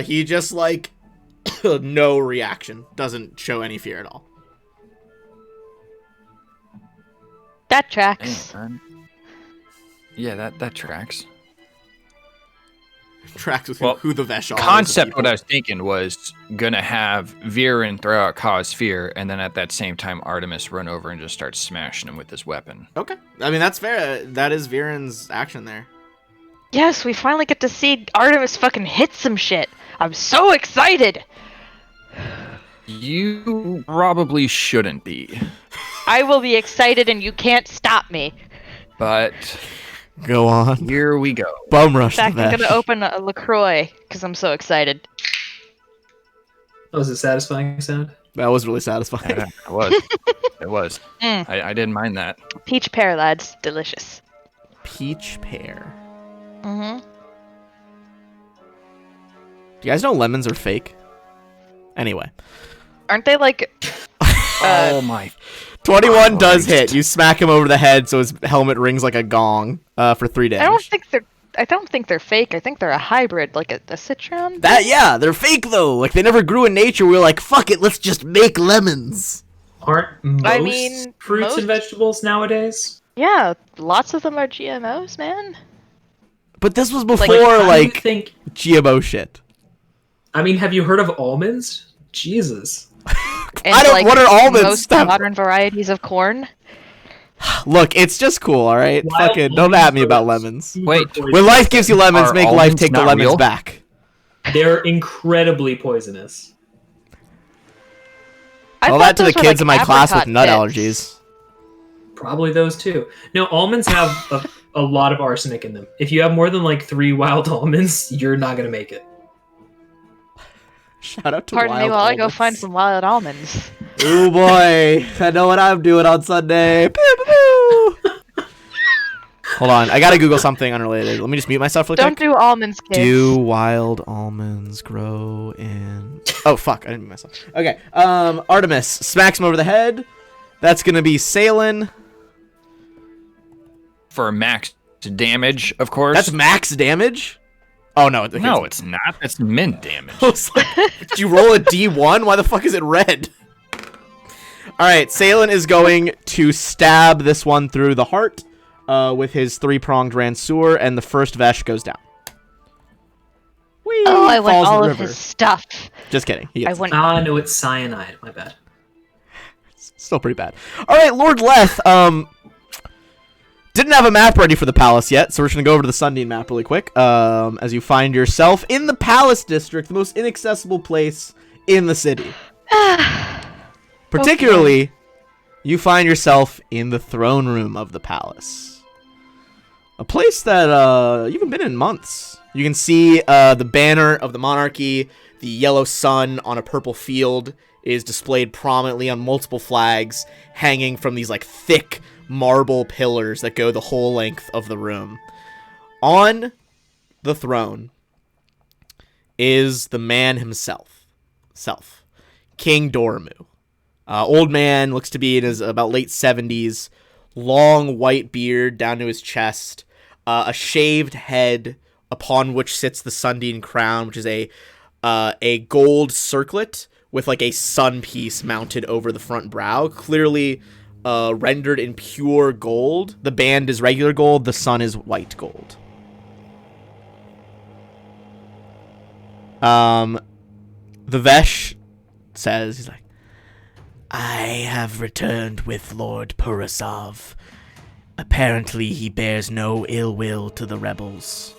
He just no reaction. Doesn't show any fear at all. That tracks. Yeah, that tracks. Tracks with Well, who the Vesh are. Concept, what I was thinking was gonna have Viren throw out Cossphere, and then at that same time Artemis run over and just start smashing him with his weapon. Okay. I mean, that's fair. That is Viren's action there. Yes, we finally get to see Artemis fucking hit some shit. I'm so excited. You probably shouldn't be, I will be excited and you can't stop me. but Go on. here we go. Bum rush In fact, I'm gonna open a LaCroix because I'm so excited. That was a satisfying sound. That was really satisfying. Yeah, it was. It was. I didn't mind that. Peach pear, lads. Delicious. Peach pear. Mm-hmm. Do you guys know lemons are fake? Anyway. Aren't they like? Oh my! 21 does Christ. hit. You smack him over the head, so his helmet rings like a gong for 3 damage. I don't think they're fake. I think they're a hybrid, like a citron. They're fake though. Like they never grew in nature. We were like, fuck it, let's just make lemons. Aren't most fruits and vegetables nowadays? Yeah, lots of them are GMOs, man. But this was before think GMO shit. I mean, have you heard of almonds? Jesus. And, I don't. What are almonds? Most modern varieties of corn. Look, it's just cool, all right. Wild Fucking don't at me about lemons. Wait, When life gives you lemons, Are make life almonds take the not lemons real? back. They're incredibly poisonous. All that to the kids in my class with nut allergies. Probably those too. No, almonds have a lot of arsenic in them. If you have more than like 3 wild almonds, you're not gonna make it. Shout out to Pardon me wild while I go almonds. find some wild almonds. Ooh boy, I know what I'm doing on Sunday. Pew, pew, pew. Hold on, I gotta Google something unrelated. Let me just mute myself real Don't quick. do almonds, kids. Do wild almonds grow in... Oh, fuck, I didn't mute myself. Okay, Artemis smacks him over the head. That's gonna be Salen. for max damage, of course. That's max damage? Oh, no. No, it's not. That's min damage. I was like, did you roll a D1? Why the fuck is it red? Alright, Salen is going to stab this one through the heart with his 3-pronged Ranseur, and the first Vesh goes down. Whee! Oh, I want Falls in all the of river. his stuff. Just kidding. He gets it. No, it's cyanide. My bad. Still pretty bad. Alright, Lord Leth, didn't have a map ready for the palace yet, so we're just gonna go over to the Sundeen map really quick. As you find yourself in the Palace District, the most inaccessible place in the city. Particularly, you find yourself in the throne room of the palace. A place that you haven't been in months. You can see the banner of the monarchy, the yellow sun on a purple field is displayed prominently on multiple flags, hanging from these like thick marble pillars that go the whole length of the room. On the throne is the man himself, King Dormu. Old man, looks to be in his about late 70s, long white beard down to his chest, a shaved head upon which sits the Sundeen crown, which is a gold circlet with like a sun piece mounted over the front brow, clearly rendered in pure gold. The band is regular gold, the sun is white gold. The Vesh says, he's like, I have returned with Lord Purasov. Apparently he bears no ill will to the rebels.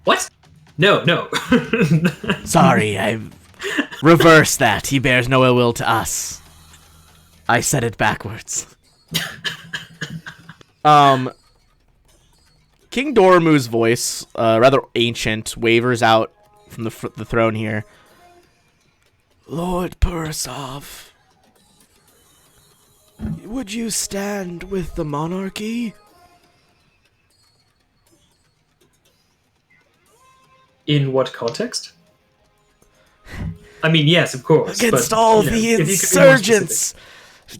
What? No. Sorry, I've reversed that. He bears no ill will to us. I said it backwards. King Dormu's voice, rather ancient, wavers out from the throne here. Lord Purasov, would you stand with the monarchy? In what context? I mean, yes, of course. Against but, all you know, the if you could be more specific. insurgents!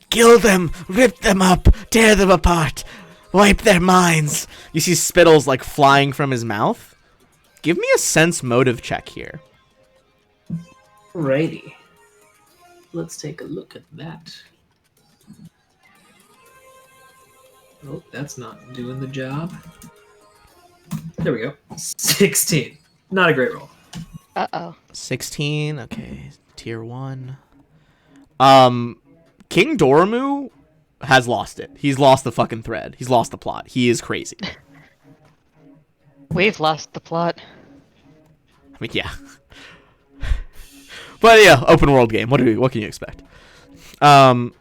Kill them, rip them up, tear them apart, wipe their minds. You see spittles like flying from his mouth. Give me a sense motive check here. Righty. Let's take a look at that. Oh, that's not doing the job. There we go. 16. Not a great roll. Uh-oh. 16, okay, tier 1. King Dormu has lost it. He's lost the fucking thread. He's lost the plot. He is crazy. We've lost the plot. I mean, yeah. But yeah, open world game. What can you expect? God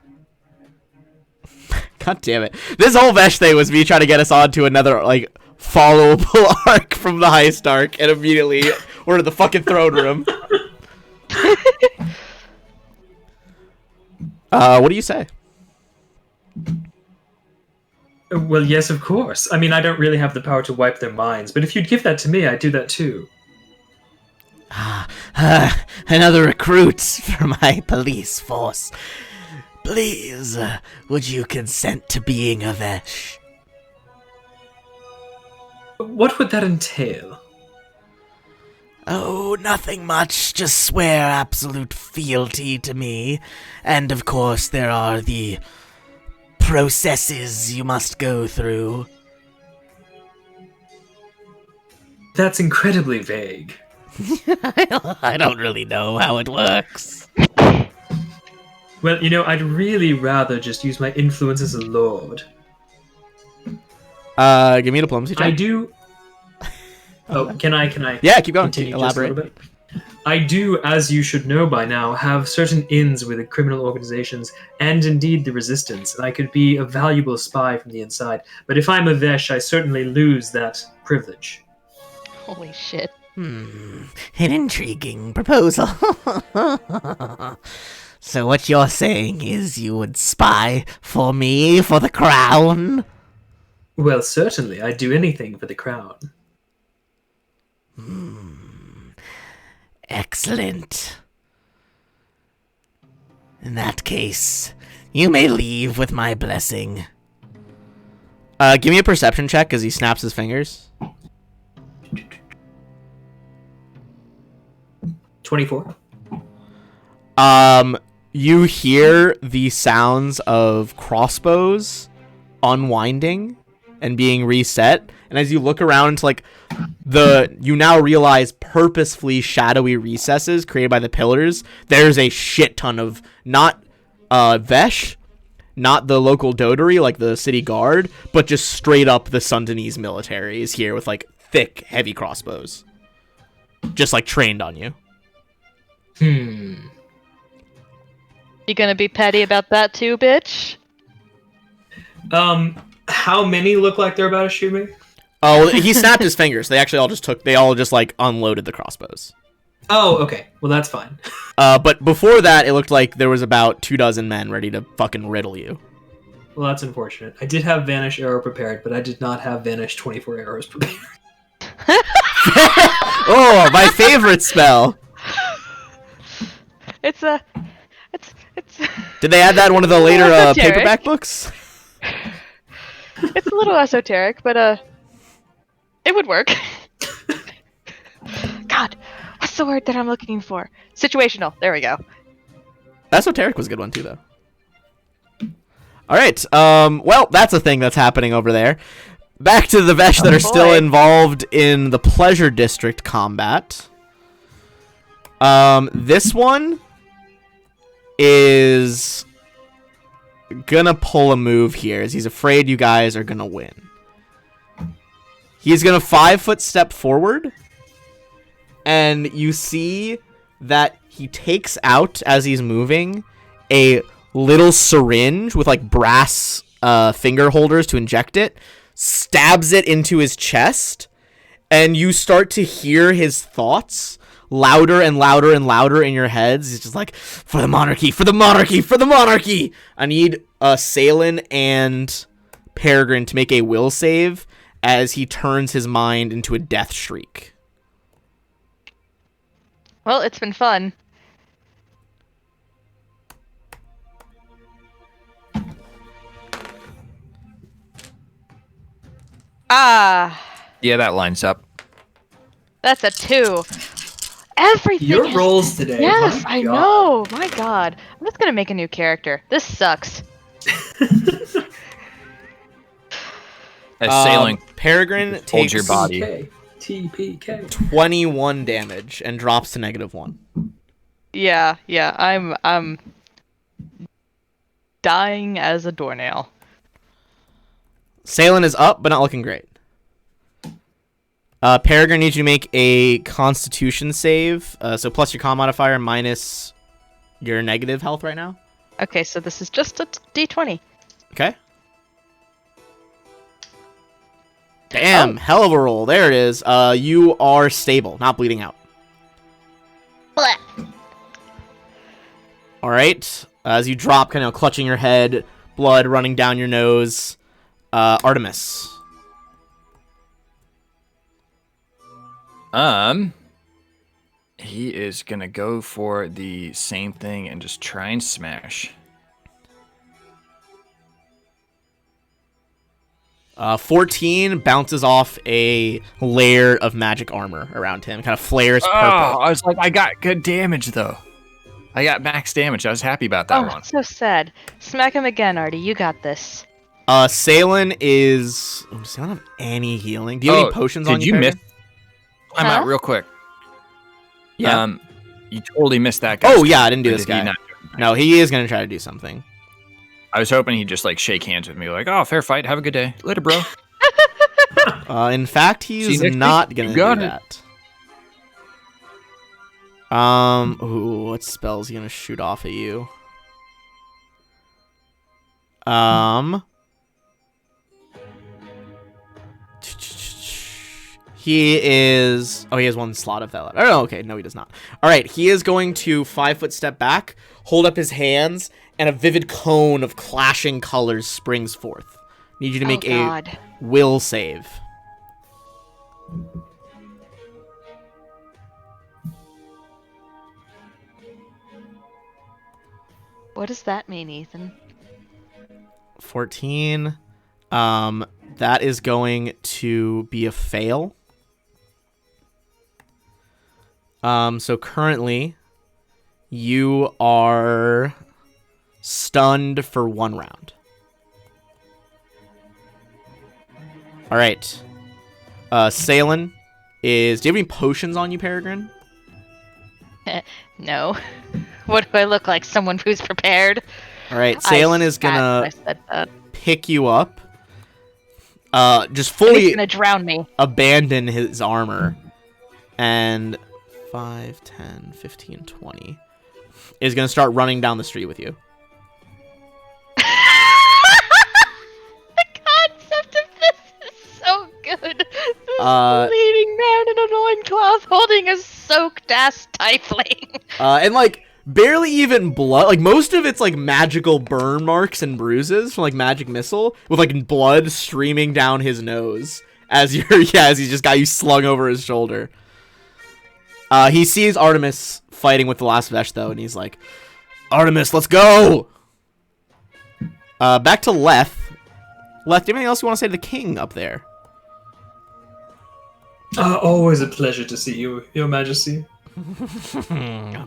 damn it. This whole Vesh thing was me trying to get us on to another, like, followable arc from the highest arc, and immediately we're in the fucking throne room. What do you say? Well, yes, of course. I mean, I don't really have the power to wipe their minds, but if you'd give that to me, I'd do that too. Another recruit for my police force. Please, would you consent to being a Vesh? What would that entail? Oh, nothing much. Just swear absolute fealty to me. And of course, there are the processes you must go through. That's incredibly vague. I don't really know how it works. Well, I'd really rather just use my influence as a lord. Give me a diplomacy check. I do. Oh, can I? Yeah, keep going. Continue Elaborate. just a little bit. I do, as you should know by now, have certain ins with the criminal organizations and indeed the resistance, and I could be a valuable spy from the inside. But if I'm a Vesh, I certainly lose that privilege. Holy shit. An intriguing proposal. So what you're saying is you would spy for me, for the crown? Well, certainly, I'd do anything for the crown. Excellent. In that case, you may leave with my blessing. Give me a perception check as he snaps his fingers. 24. You hear the sounds of crossbows unwinding and being reset, and as you look around into like you now realize purposefully shadowy recesses created by the pillars, there's a shit ton of not Vesh, not the local dotery like the city guard, but just straight up the Sundanese military is here with like thick, heavy crossbows, just like trained on you. You gonna be petty about that too, bitch? How many look like they're about to shoot me? Oh, he snapped his fingers. They all just like unloaded the crossbows. Oh, okay. Well, that's fine. But before that, it looked like there was about 24 men ready to fucking riddle you. Well, that's unfortunate. I did have Vanish Arrow prepared, but I did not have Vanish 24 arrows prepared. Oh, my favorite spell. It's Did they add that in one of the later Esoteric. paperback books? it's a little esoteric, but it would work. God, what's the word that I'm looking for? Situational. There we go. Esoteric was a good one too, though. All right. Well, that's a thing that's happening over there. Back to the Vesh that are still boy. involved in the Pleasure District combat. This one is gonna pull a move here as he's afraid you guys are gonna win. He's gonna 5-foot step forward, and you see that he takes out, as he's moving, a little syringe with like brass finger holders to inject it, stabs it into his chest, and you start to hear his thoughts louder and louder and louder in your heads. He's just like, for the monarchy, for the monarchy, for the monarchy. I need Salen and Peregrine to make a will save as he turns his mind into a death shriek. Well, it's been fun. Ah, Yeah, that lines up. that's a 2. Everything Your is- rolls today. Yes, my I God. know. My God, I'm just gonna make a new character. This sucks. As sailing Peregrine holds takes your body. TPK. 21 damage and drops to -1. Yeah, I'm dying as a doornail. Salen is up, but not looking great. Peregrine needs you to make a Constitution save. So plus your con modifier minus your negative health right now. Okay, so this is just a D20. Okay. Damn, hell of a roll. There it is. You are stable, not bleeding out. Blech. All right. As you drop, kind of clutching your head, blood running down your nose. Artemis. He is going to go for the same thing and just try and smash. 14 bounces off a layer of magic armor around him. Kind of flares purple. I was like, I got good damage, though. I got max damage. I was happy about that one. So sad. Smack him again, Artie. You got this. Salen is... Oh, does he not have any healing? Do you have any potions on you? Did you miss? I'm out real quick. Yeah. You totally missed that guy. Oh, yeah, I didn't do this guy. No, he is going to try to do something. I was hoping he'd just, like, shake hands with me. Like, oh, fair fight. Have a good day. Later, bro. In fact, he's not going to do that. Ooh, what spell's he going to shoot off at you? He is... Oh, he has one slot of that left. Oh, okay. No, he does not. All right. He is going to 5-foot step back, hold up his hands, and a vivid cone of clashing colors springs forth. Need you to make a will save. What does that mean, Ethan? 14. That is going to be a fail. So currently, you are stunned for 1 round. All right. Salen is... Do you have any potions on you, Peregrine? No. What do I look like? Someone who's prepared? All right. Salen is gonna pick you up. Just fully... He's gonna drown me. Abandon his armor. And 5, 10, 15, 20. Is gonna start running down the street with you. Good. This bleeding man in a loincloth holding a soaked ass tiefling. And like barely even blood. Like most of it's like magical burn marks and bruises from like magic missile, with like blood streaming down his nose as he's just got you slung over his shoulder. He sees Artemis fighting with the last Vesh though, and he's like, "Artemis, let's go." Back to Leth. Leth, do you have anything else you want to say to the king up there? Always a pleasure to see you, Your Majesty.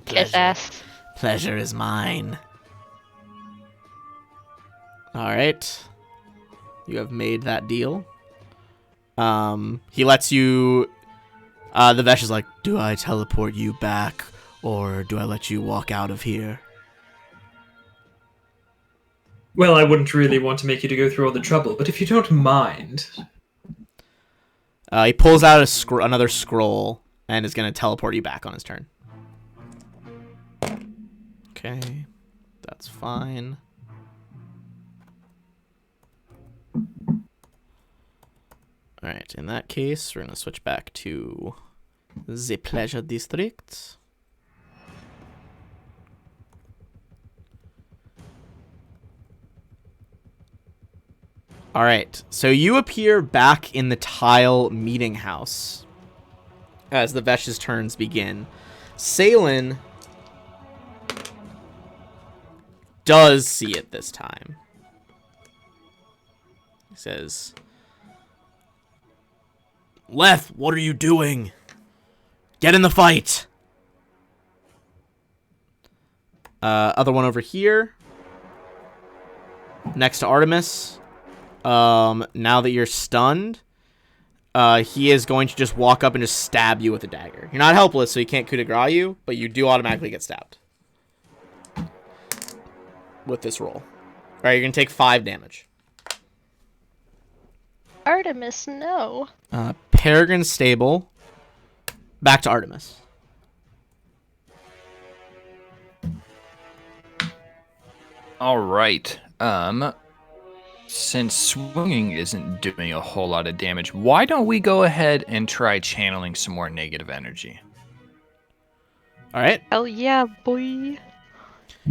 Kiss ass. Pleasure is mine. Alright. You have made that deal. He lets you... the Vesh is like, do I teleport you back, or do I let you walk out of here? Well, I wouldn't really want to make you to go through all the trouble, but if you don't mind... He pulls out another scroll and is going to teleport you back on his turn. Okay, that's fine. Alright, in that case, we're going to switch back to the Pleasure District. Alright, so you appear back in the Tile meeting house as the Vesh's turns begin. Salen does see it this time. He says, Leth, what are you doing? Get in the fight! Other one over here. Next to Artemis. Now that you're stunned, he is going to just walk up and just stab you with a dagger. You're not helpless, so he can't coup de grace you, but you do automatically get stabbed with this roll. Alright, you're going to take 5 damage. Artemis, no. Peregrine Stable. Back to Artemis. All right. Since swinging isn't doing a whole lot of damage, why don't we go ahead and try channeling some more negative energy? All right. Hell yeah, boy.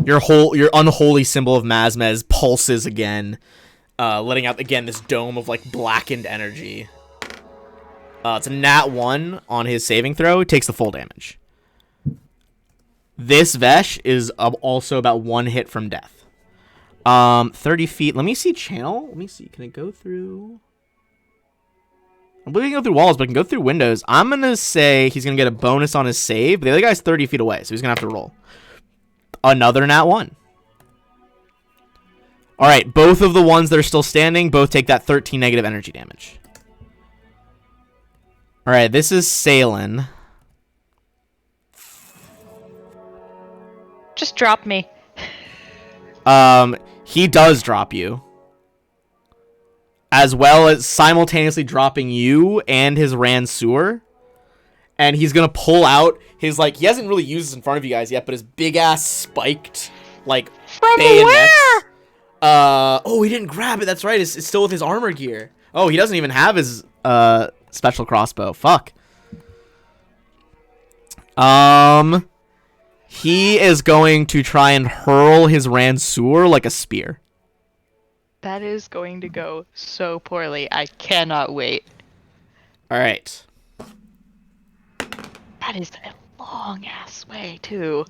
Your unholy symbol of Mazmez pulses again, letting out again this dome of like blackened energy. It's a nat 1 on his saving throw. He takes the full damage. This Vesh is also about 1 hit from death. 30 feet. Let me see channel. Let me see. Can it go through? I believe he can go through walls, but it can go through windows. I'm going to say he's going to get a bonus on his save. But the other guy's 30 feet away, so he's going to have to roll. Another nat 1. All right, both of the ones that are still standing both take that 13 negative energy damage. All right, this is Salen. Just drop me. He does drop you. As well as simultaneously dropping you and his Ransuer. And he's going to pull out his, like, he hasn't really used this in front of you guys yet, but his big-ass spiked, like, From bayonets. where? Oh, he didn't grab it. That's right. It's still with his armor gear. Oh, he doesn't even have his, special crossbow. Fuck. He is going to try and hurl his Ransuer like a spear. That is going to go so poorly. I cannot wait. All right. That is a long ass way too.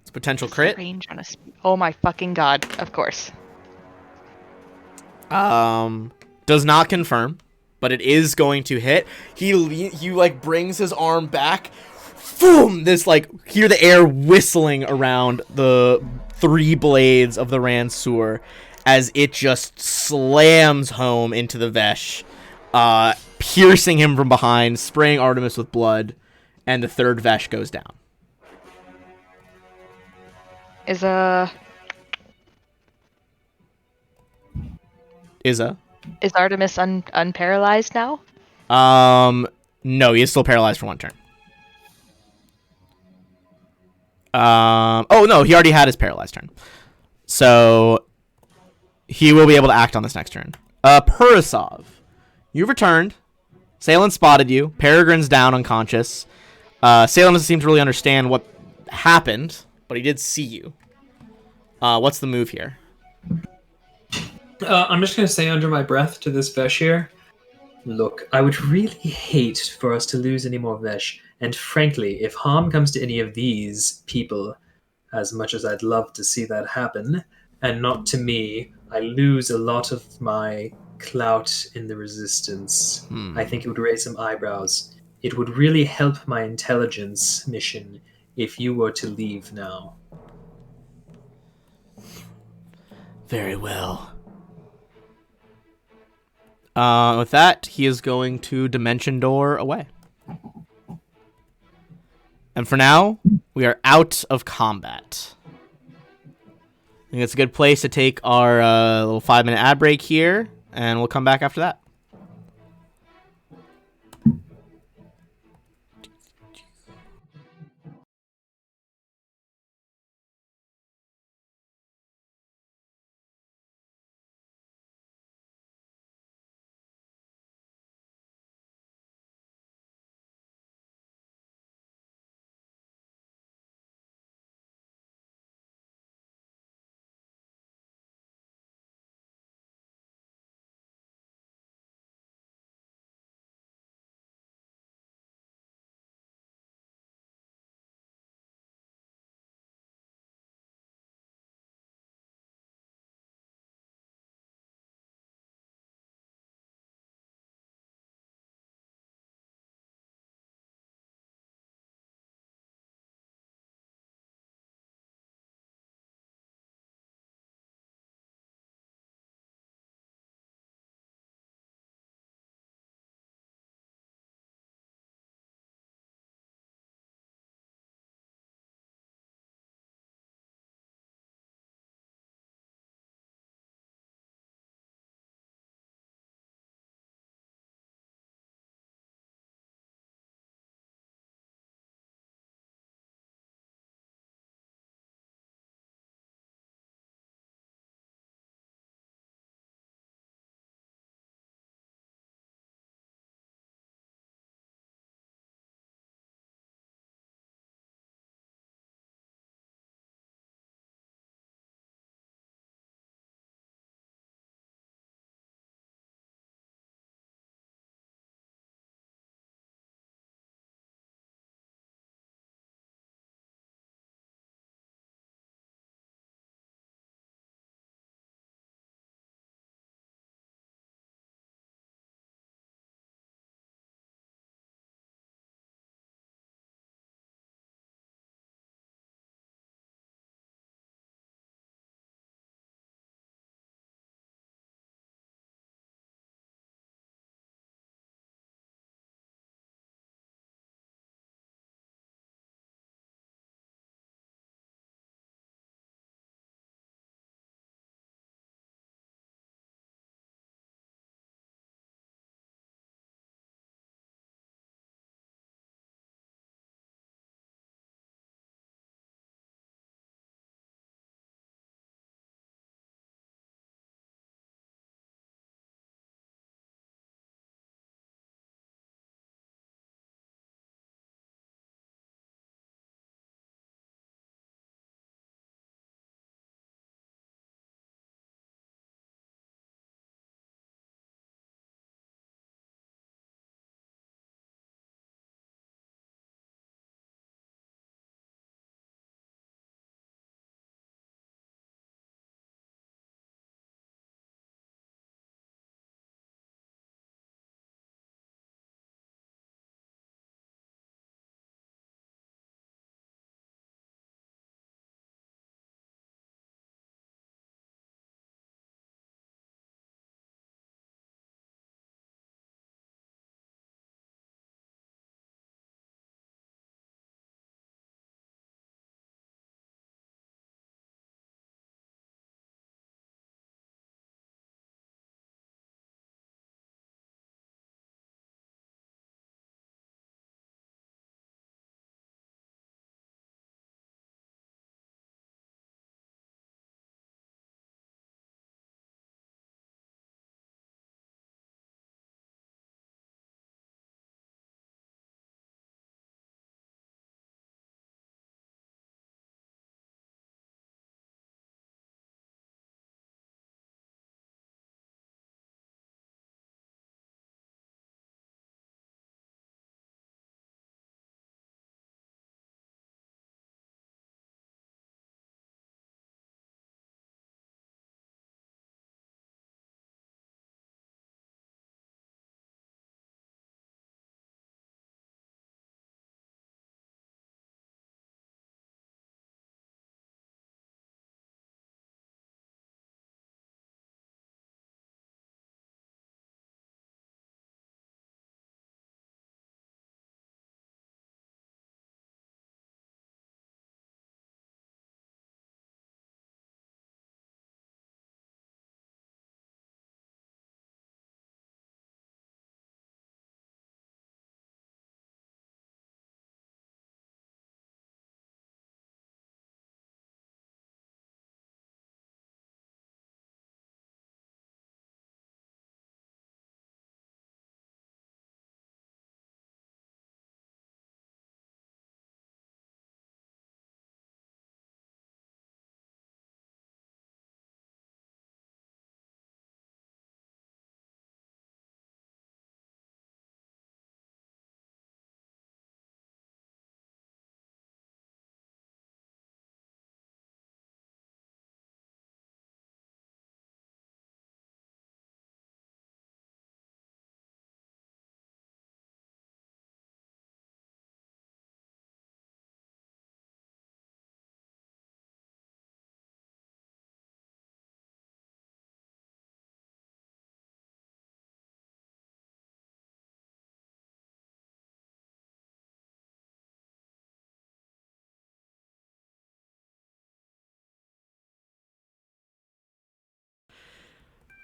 It's a potential What's the crit. range on a oh my fucking god! Of course. Does not confirm, but it is going to hit. He like brings his arm back. Boom! This like hear the air whistling around the 3 blades of the Ransuer as it just slams home into the Vesh, piercing him from behind, spraying Artemis with blood, and the 3rd Vesh goes down. Is Artemis unparalyzed now? No, he is still paralyzed for 1 turn. Oh no, he already had his paralyzed turn. So he will be able to act on this next turn. Purisov, you've returned. Salen spotted you. Peregrine's down unconscious. Salen doesn't seem to really understand what happened, but he did see you. What's the move here? I'm just going to say under my breath to this Vesh here, look, I would really hate for us to lose any more Vesh. And frankly, if harm comes to any of these people, as much as I'd love to see that happen, and not to me, I lose a lot of my clout in the resistance. I think it would raise some eyebrows. It would really help my intelligence mission if you were to leave now. Very well. With that, he is going to Dimension Door away. And for now, we are out of combat. I think it's a good place to take our little 5-minute ad break here, and we'll come back after that.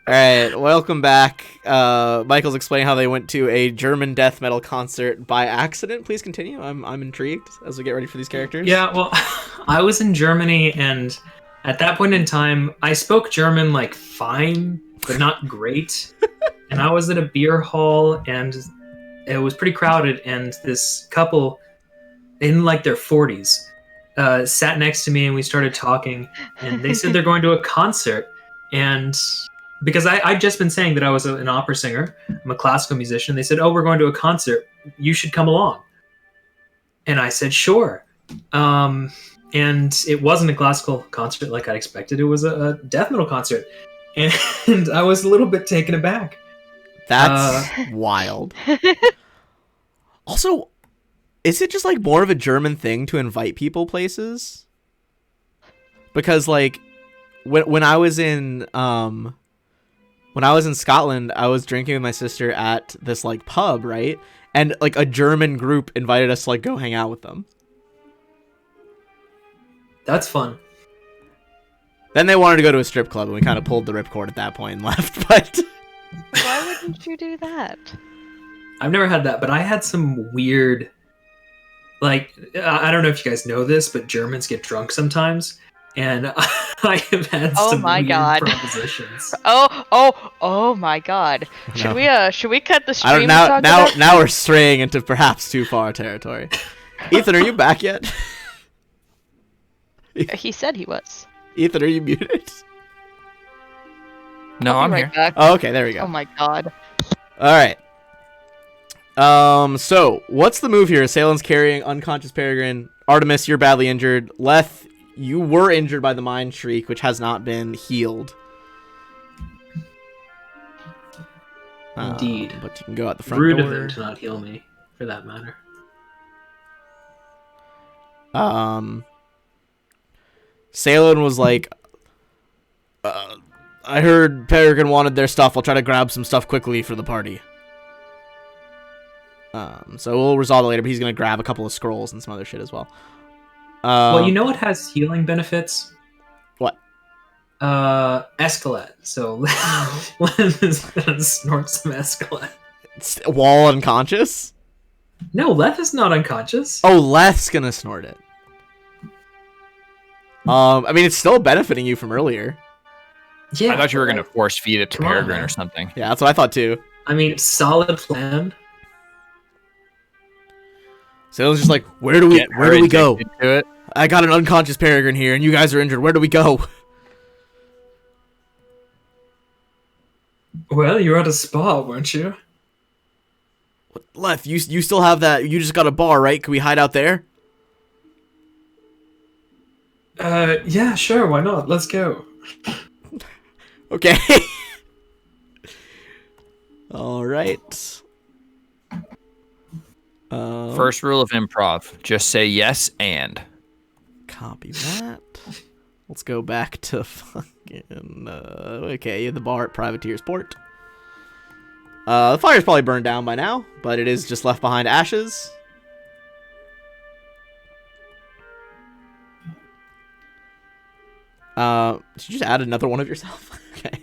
All right, welcome back. Michael's explaining how they went to a German death metal concert by accident. Please continue. I'm intrigued as we get ready for these characters. Yeah, well, I was in Germany, and at that point in time, I spoke German like fine, but not great. And I was at a beer hall, and it was pretty crowded, and this couple in like their 40s sat next to me, and we started talking, and they said they're going to a concert. And because I'd just been saying that I was an opera singer, I'm a classical musician, they said, oh, we're going to a concert, you should come along. And I said, sure. And it wasn't a classical concert like I expected. It was a death metal concert. And I was a little bit taken aback. That's wild. Also, is it just like more of a German thing to invite people places? Because like when I was in Scotland, I was drinking with my sister at this like pub, right? And like a German group invited us to like go hang out with them. That's fun. Then they wanted to go to a strip club, and we kind of pulled the ripcord at that point and left. But Why wouldn't you do that? I've never had that, but I had some weird, like, I don't know if you guys know this, but Germans get drunk sometimes. And I have had some weird propositions. Oh my god. Should we cut the stream? Now we're straying into perhaps too far territory. Ethan, are you back yet? He said he was. Ethan, are you muted? No, I'm here. Back. Oh, okay, there we go. Oh my god. All right. So what's the move here? Assailant's carrying unconscious Peregrine. Artemis, you're badly injured. Leth, you were injured by the Mind Shriek, which has not been healed. Indeed. But you can go out the front Rude door. of them to not heal me, for that matter. Salen was like, I heard Peregrine wanted their stuff. I'll try to grab some stuff quickly for the party. So we'll resolve it later, but he's going to grab a couple of scrolls and some other shit as well. Well, you know what has healing benefits? What? Escalate. So Leth is going to snort some Escalate. It's Wall unconscious? No, Leth is not unconscious. Oh, Leth's going to snort it. I mean, it's still benefiting you from earlier. Yeah. I thought you were going to force feed it to Come on, Peregrine man. or something. Yeah, that's what I thought too. I mean, solid plan. Salen's just like, where do we go? Into it. I got an unconscious Peregrine here, and you guys are injured. Where do we go? Well, you were at a spa, weren't you? What, Leth, you still have that? You just got a bar, right? Can we hide out there? Yeah, sure, why not? Let's go. Okay. All right. First rule of improv: just say yes and. Copy that. Let's go back to fucking. Okay, you have the bar at Privateer's Port. The fire's probably burned down by now, but it is just left behind ashes. Did you just add another one of yourself? Okay.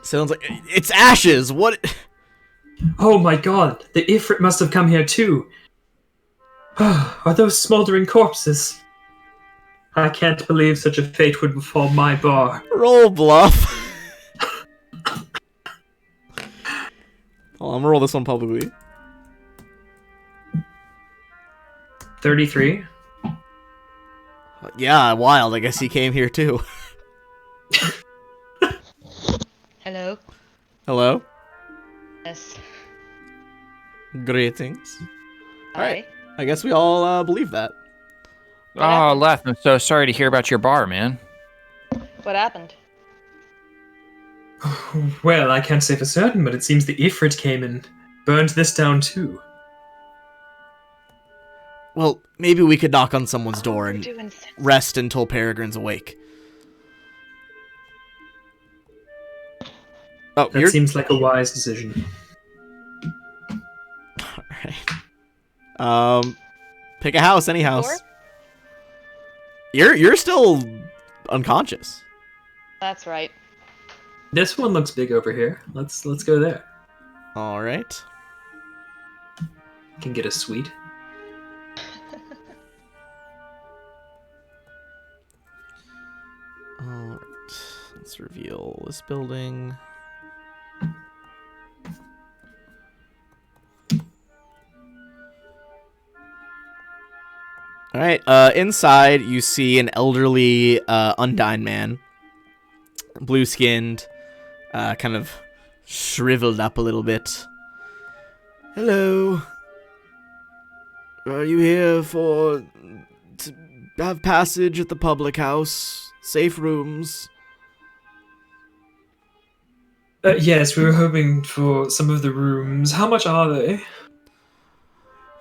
Sounds like it's ashes. What? Oh my god, the Ifrit must have come here too. Are those smoldering corpses? I can't believe such a fate would befall my bar. Roll bluff. Hold on, I'm gonna roll this one publicly. 33. Yeah, wild. I guess he came here too. Hello? Hello. Yes. Greetings. Hi. Alright. I guess we all believe that. What Oh, happened? Leth, I'm so sorry to hear about your bar, man. What happened? Well, I can't say for certain, but it seems the Ifrit came and burned this down too. Well, maybe we could knock on someone's door We're and doing rest until Peregrine's awake. Oh, That you're... seems like a wise decision. Alright. Pick a house, any house. Door? You're still unconscious. That's right. This one looks big over here. Let's go there. All right. Can get a suite. All right. Let's reveal this building. All right. Inside, you see an elderly, Undine man, blue-skinned, kind of shriveled up a little bit. Hello. Are you here to have passage at the public house? Safe rooms? Yes, we were hoping for some of the rooms. How much are they?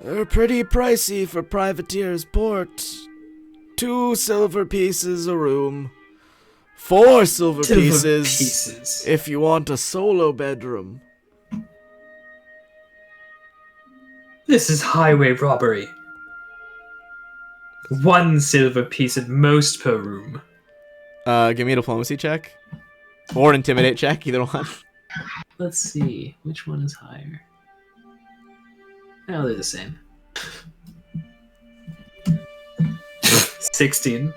They're pretty pricey for privateer's port. 2 silver pieces a room. 4 silver pieces if you want a solo bedroom. This is highway robbery. 1 silver piece at most per room. Give me a diplomacy check. Or an intimidate check, either one. Let's see. Which one is higher? Oh, they're the same. 16.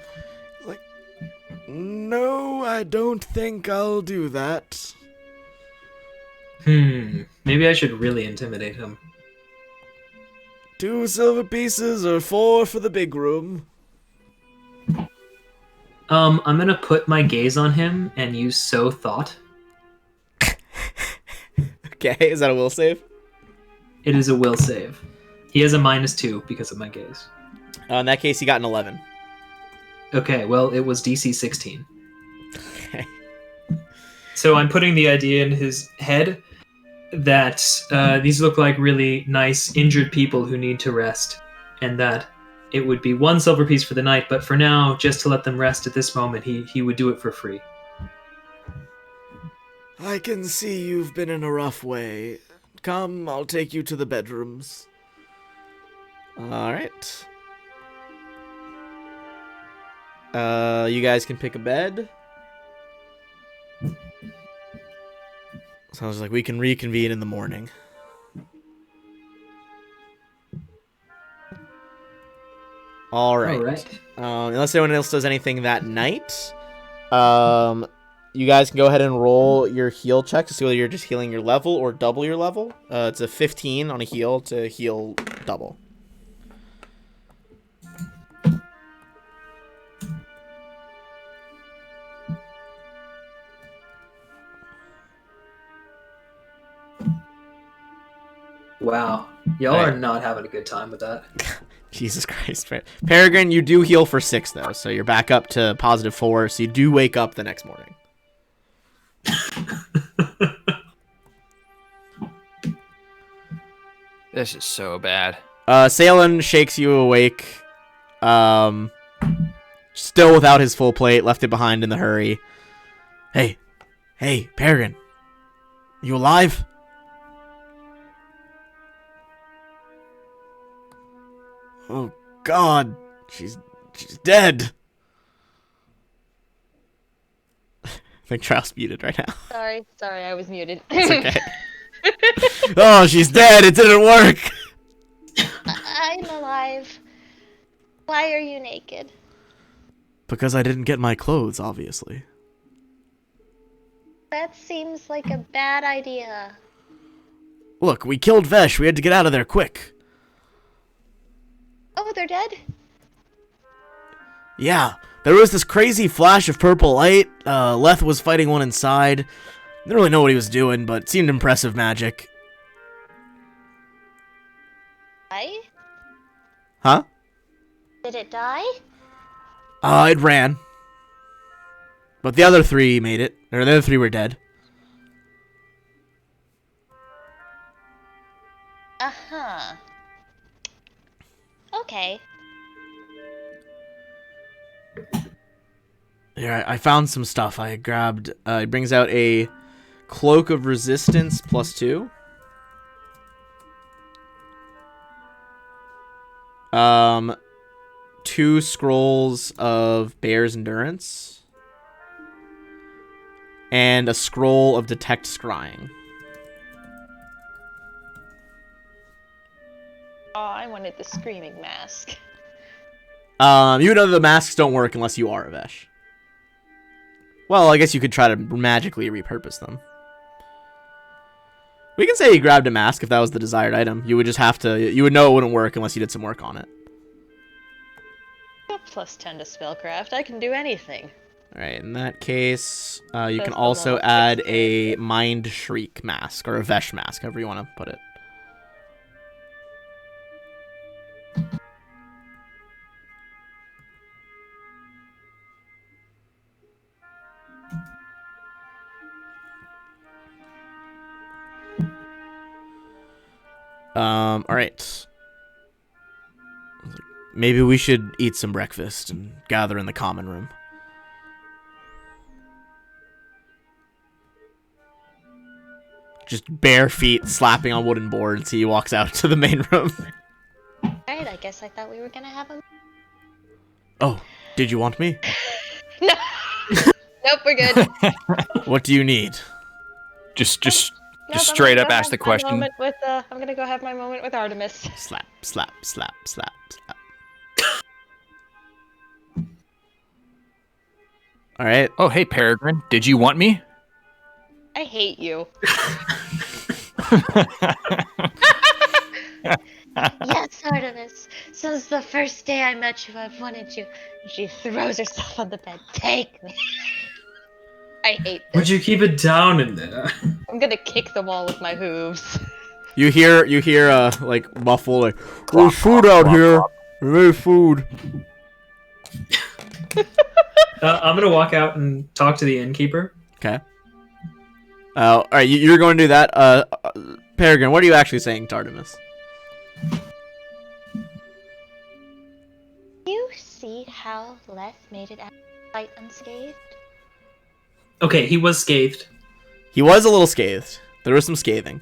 No, I don't think I'll do that. Maybe I should really intimidate him. 2 silver pieces or 4 for the big room. I'm gonna put my gaze on him and use sow thought. Okay, is that a will save? It is a will save. He has a -2 because of my gaze. In that case, he got an 11. Okay, well, it was DC 16. Okay. So I'm putting the idea in his head that these look like really nice injured people who need to rest, and that it would be 1 silver piece for the night, but for now, just to let them rest at this moment, he would do it for free. I can see you've been in a rough way. Come, I'll take you to the bedrooms. Alright. You guys can pick a bed. Sounds like we can reconvene in the morning. Alright. Unless anyone else does anything that night, you guys can go ahead and roll your heal check to see whether you're just healing your level or double your level. It's a 15 on a heal to heal double. Wow. Y'all are not having a good time with that. Jesus Christ. Peregrine, you do heal for 6, though, so you're back up to +4, so you do wake up the next morning. This is so bad. Salen shakes you awake, still without his full plate, left it behind in the hurry. Hey, Peregrine, you alive? Oh God, she's dead. I think Trial's muted right now. Sorry, I was muted. It's okay. Oh, she's dead. It didn't work. I'm alive. Why are you naked? Because I didn't get my clothes, obviously. That seems like a bad idea. Look, we killed Vesh. We had to get out of there quick. Oh, they're dead? Yeah, there was this crazy flash of purple light. Leth was fighting one inside. Didn't really know what he was doing, but it seemed impressive magic. Die? Huh? Did it die? It ran. But the other 3 made it. Or the other 3 were dead. Uh-huh. Okay. Here, I found some stuff. I grabbed... it brings out a Cloak of Resistance +2. 2 scrolls of Bear's Endurance. and a scroll of detect scrying. Oh, I wanted the screaming mask. You know the masks don't work unless you are a Vesh. Well, I guess you could try to magically repurpose them. We can say you grabbed a mask if that was the desired item. You would just have to... You would know it wouldn't work unless you did some work on it. Got plus 10 to spellcraft. I can do anything. Alright, in that case, you can the also level add 16. a Mind Shriek mask, or a Vesh mask, however you want to put it. Alright. Maybe we should eat some breakfast and gather in the common room. Just bare feet slapping on wooden boards. He walks out to the main room. Alright, I guess I thought we were gonna have a... Oh, did you want me? No. Nope, we're good. What do you need? Just Nope, straight up ask the question. I'm gonna go have my moment with Artemis. Slap, slap, slap, slap, slap. Alright. Oh, hey, Peregrine. Did you want me? I hate you. Yes, Artemis. Since the first day I met you, I've wanted you. And she throws herself on the bed. Take me. I hate this. Would you keep it down in there? I'm gonna kick the wall with my hooves. You hear like muffle like, there's food out here. There's food. I'm gonna walk out and talk to the innkeeper. Okay. All right, you're going to do that. Peregrine, what are you actually saying to Artemis? You see how Les made it out quite unscathed? Okay, he was scathed. He was a little scathed. There was some scathing,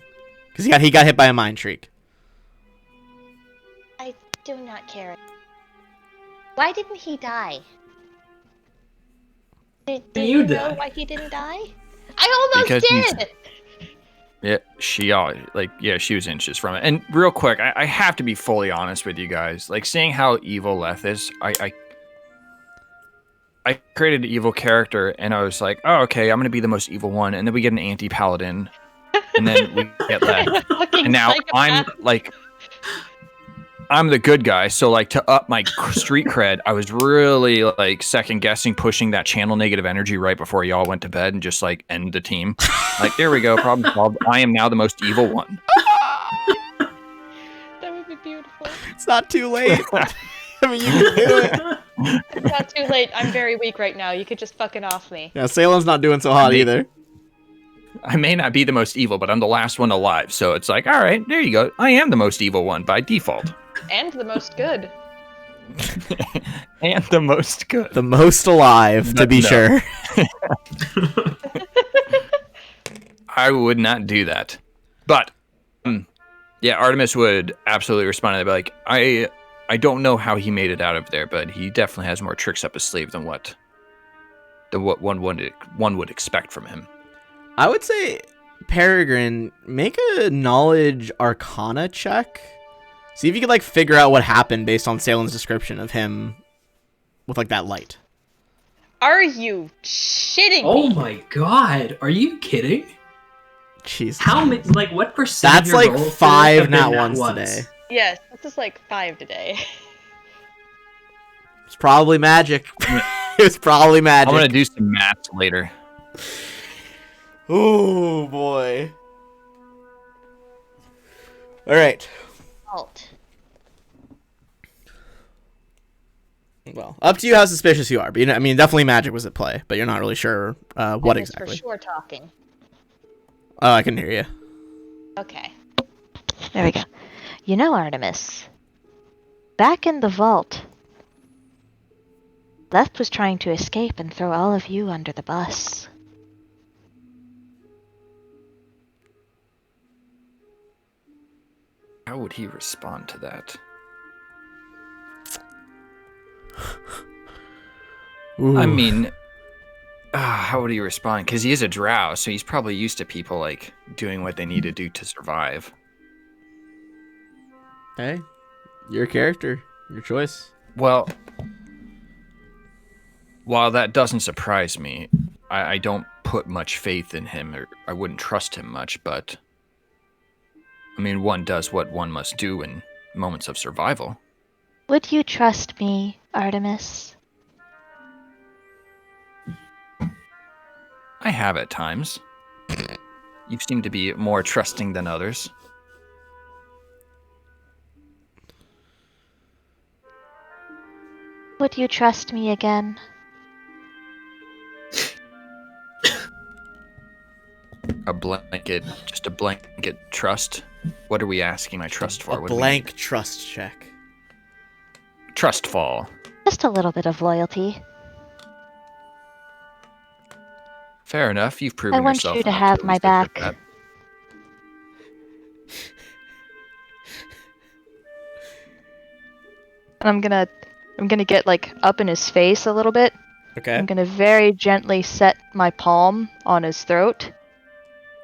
because he got hit by a mind shriek. I do not care. Why didn't he die? Did You you know die. why he didn't die? I almost Because he's- did! Yeah, she was inches from it. And real quick, I have to be fully honest with you guys. Like, seeing how evil Leth is, I created an evil character, and I was like, oh, okay, I'm going to be the most evil one. And then we get an anti-paladin, and then we get Leth. Fucking And now psychopath. I'm the good guy. So, like, to up my street cred, I was really, like, second-guessing pushing that channel negative energy right before y'all went to bed and just, like, end the team. Like, there we go, problem solved. I am now the most evil one. That would be beautiful. It's not too late. I mean, you can do it. It's not too late. I'm very weak right now. You could just fucking off me. Yeah, Salem's not doing so hot either. I may not be the most evil, but I'm the last one alive. So it's like, all right, there you go. I am the most evil one by default. And the most good. And the most good. The most alive, to But be no. sure. I would not do that. But, yeah, Artemis would absolutely respond and be like, I don't know how he made it out of there, but he definitely has more tricks up his sleeve than what one would expect from him. I would say, Peregrine, make a knowledge arcana check. See if you could, like, figure out what happened based on Salem's description of him with, like, that light. Are you shitting Oh me? my god, are you kidding? Jesus. How many, like, what percent That's of your like rolls 5 have been nat nat ones ones? today. Yes, this is like 5 today. It's probably magic. It's probably magic. I'm going to do some math later. Oh, boy. All right. Halt. Well, up to you how suspicious you are. But, I mean, definitely magic was at play, but you're not really sure what I was exactly. for sure talking. Oh, I can hear you. Okay. There we go. You know, Artemis, back in the vault, Leth was trying to escape and throw all of you under the bus. How would he respond to that? Ooh. I mean, how how would he respond? Because he is a drow, so he's probably used to people like doing what they need to do to survive. Hey, your character, your choice. Well, while that doesn't surprise me, I don't put much faith in him, or I wouldn't trust him much, but I mean, one does what one must do in moments of survival. Would you trust me, Artemis? I have at times. You seem to be more trusting than others. Would you trust me again? Just a blanket trust. What are we asking my trust for? A What do we blank need? trust check. Trust fall. Just a little bit of loyalty. Fair enough. You've proven I want yourself you to enough have at my least accept back. that. And I'm gonna get like up in his face a little bit. Okay. I'm gonna very gently set my palm on his throat.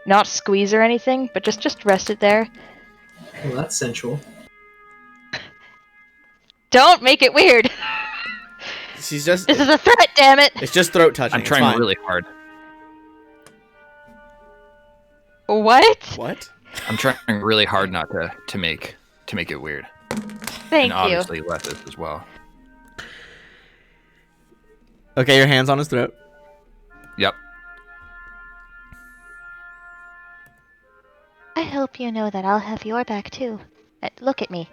Not squeeze or anything, but just rest it there. Well, that's sensual. Don't make it weird. She's just. This is a threat, damn it. It's just throat touching. I'm it's trying fine. really hard. What? What? I'm trying really hard not to make it weird. Thank and you. obviously Lethis as well. Okay, your hand's on his throat. Yep. I hope you know that I'll have your back too. Look at me.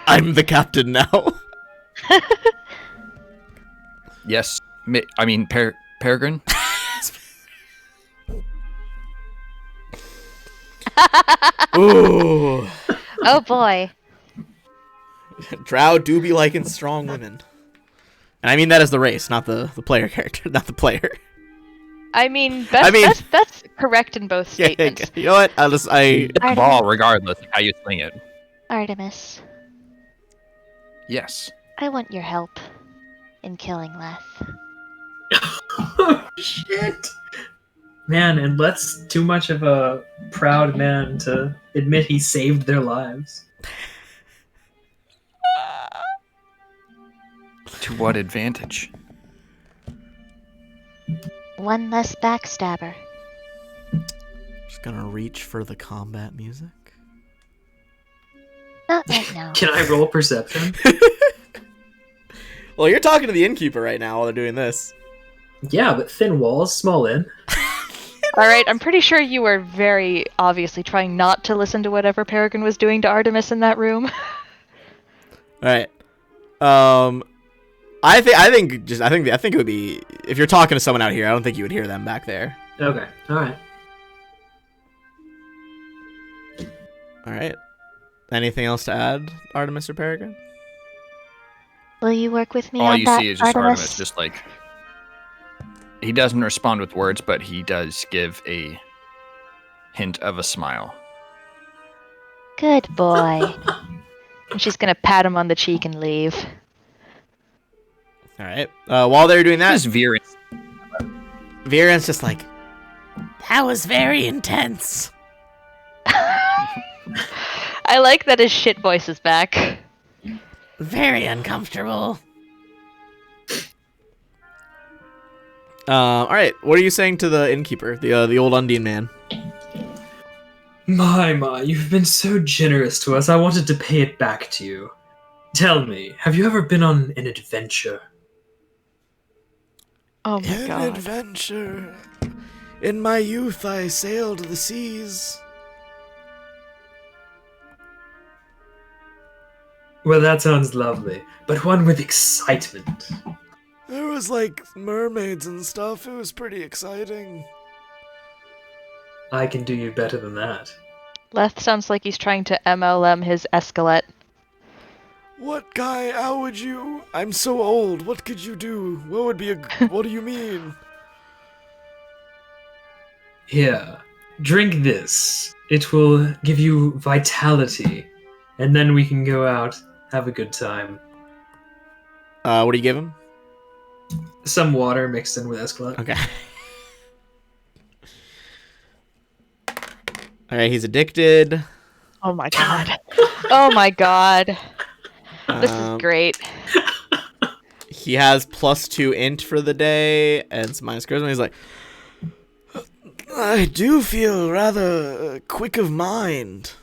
I'm the captain now. Yes. I mean, Peregrine? Ooh. Oh boy. Drow do be liking strong women. And I mean that as the race, not the player character, not the player. I mean, that's correct in both Yeah, statements. you know what? The ball, regardless of how you swing it. Artemis, Yes. I want your help in killing Leth. Oh, shit! Man, and Let's too much of a proud man to admit he saved their lives. To what advantage? One less backstabber. Just gonna reach for the combat music. Not right now. Can I roll perception? Well, you're talking to the innkeeper right now while they're doing this. Yeah, but thin walls, small inn. Alright, I'm pretty sure you were very obviously trying not to listen to whatever Peregrine was doing to Artemis in that room. Alright. I think it would be, if you're talking to someone out here, I don't think you would hear them back there. Okay, alright. Alright. Anything else to add, Artemis or Peregrine? Will you work with me All on you that, see is just Artemis? Artemis, just like... He doesn't respond with words, but he does give a hint of a smile. Good boy. And she's gonna pat him on the cheek and leave. Alright. While they're doing that, This Viren. Viren's just like, that was very intense. I like that his shit voice is back. Very uncomfortable. Alright, what are you saying to the innkeeper, the old Undine man? My, you've been so generous to us, I wanted to pay it back to you. Tell me, have you ever been on an adventure? Oh my god. adventure. In my youth, I sailed the seas. Well, that sounds lovely, but one with excitement. There was like mermaids and stuff. It was pretty exciting. I can do you better than that. Leth sounds like he's trying to MLM his Escalette. What guy? How would you? I'm so old. What could you do? What would be a? What do you mean? Here, drink this. It will give you vitality, and then we can go out, have a good time. What do you give him? Some water mixed in with Escalade. Okay. All right, he's addicted. Oh my god. Oh my god. This is Um, great. He has +2 int for the day and some minus charisma. He's like, I do feel rather quick of mind.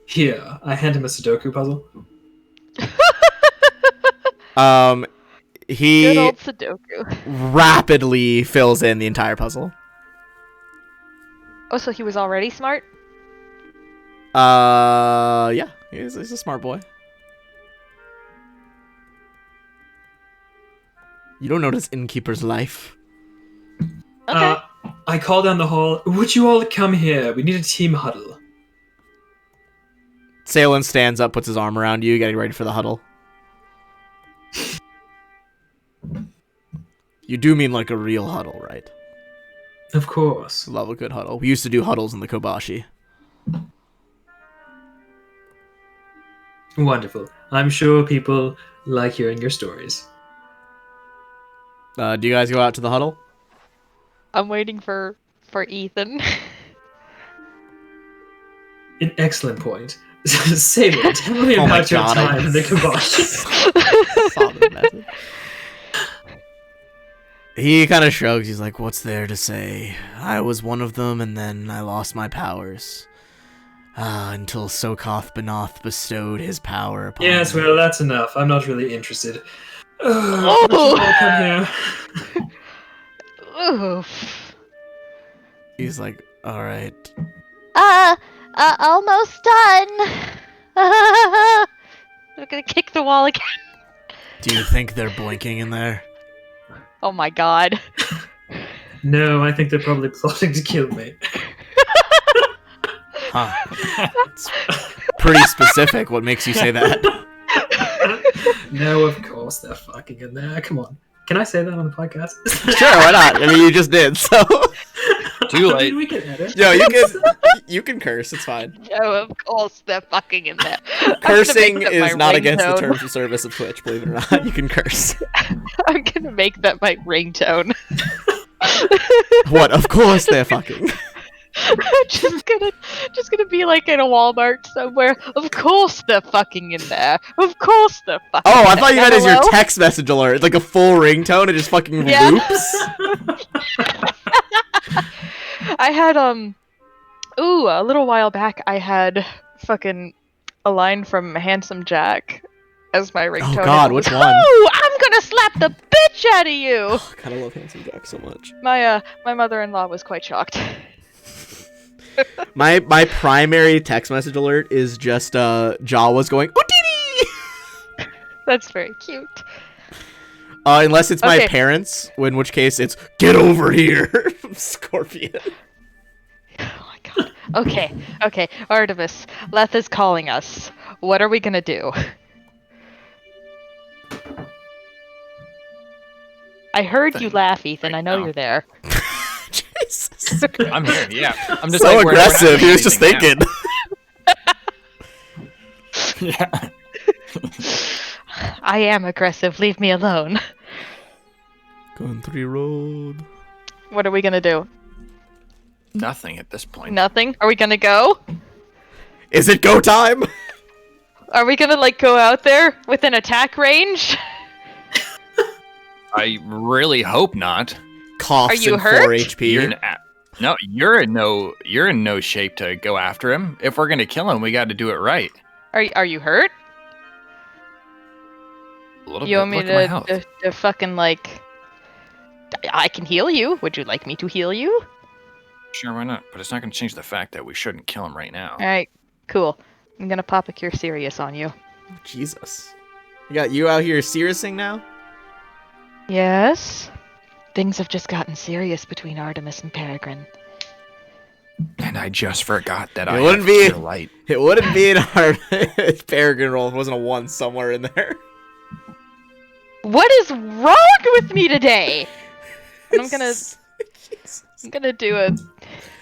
Here, I hand him a Sudoku puzzle. Good He old Sudoku. rapidly fills in the entire puzzle. Oh, so he was already smart? Yeah, he's a smart boy. You don't notice Innkeeper's life. Okay. I call down the hall. Would you all come here? We need a team huddle. Salen stands up, puts his arm around you, getting ready for the huddle. You do mean like a real huddle, right? Of course. Love a good huddle. We used to do huddles in the Kobashi. Wonderful. I'm sure people like hearing your stories. Do you guys go out to the huddle? I'm waiting for Ethan. An excellent point. Sable, tell me Oh my about your God, time in the Kibosh. Saw the message. He kind of shrugs. He's like, what's there to say? I was one of them, and then I lost my powers. Until Sokoth Benoth bestowed his power upon Yes, me. well, that's enough. I'm not really interested. Would you all come here? Oof. He's like, alright. Almost done. I'm gonna kick the wall again. Do you think they're blinking in there? Oh my god. No, I think they're probably plotting to kill me. Huh. It's pretty specific. What makes you say that? No, of course they're fucking in there. Come on. Can I say that on the podcast? Sure, why not? I mean, you just did, so... Too I late. mean, we can edit. Yo, you can curse. It's fine. Oh, of course they're fucking in there. Cursing that is my not against the ringtone. terms of service of Twitch, believe it or not. You can curse. I'm gonna make that my ringtone. What? Of course they're fucking. just gonna be like in a Walmart somewhere. Of course they're fucking in there. Of course they're fucking. Oh, I in thought you there. meant as your Hello? text message alert. Like a full ringtone, it just fucking Yeah. loops. I had a little while back I had fucking a line from Handsome Jack as my ringtone. Oh god, and it which was, one? "Ooh, I'm gonna slap the bitch out of you!" Oh, God, I love Handsome Jack so much. My mother-in-law was quite shocked. My primary text message alert is just Jawa's going Ootini! That's very cute. Unless it's my Okay. parents, in which case it's get over here from Scorpion. Oh my god. Okay, Artemis, Leth is calling us. What are we gonna do? I heard you laugh, Ethan. I know now. you're there. Jesus. I'm here. Yeah. I'm just So like, we're not aggressive. doing He was just anything thinking. now. Yeah. I am aggressive. Leave me alone. Country road. What are we gonna do? Nothing at this point. Nothing? Are we gonna go? Is it go time? Are we gonna like go out there within attack range? I really hope not. Coughs Are you and hurt? 4 HP. You're in no shape to go after him. If we're gonna kill him, we got to do it right. Are you hurt? A little You bit. want me Look at my health. to fucking like? I can heal you. Would you like me to heal you? Sure, why not? But it's not gonna change the fact that we shouldn't kill him right now. All right, cool. I'm gonna pop a Cure Serious on you. Jesus. You got you out here seriousing now? Yes. Things have just gotten serious between Artemis and Peregrine. And I just forgot that It I wouldn't have be- pure light. It wouldn't be an hard Peregrine roll if it wasn't a 1 somewhere in there. What is wrong with me today? And I'm gonna do a.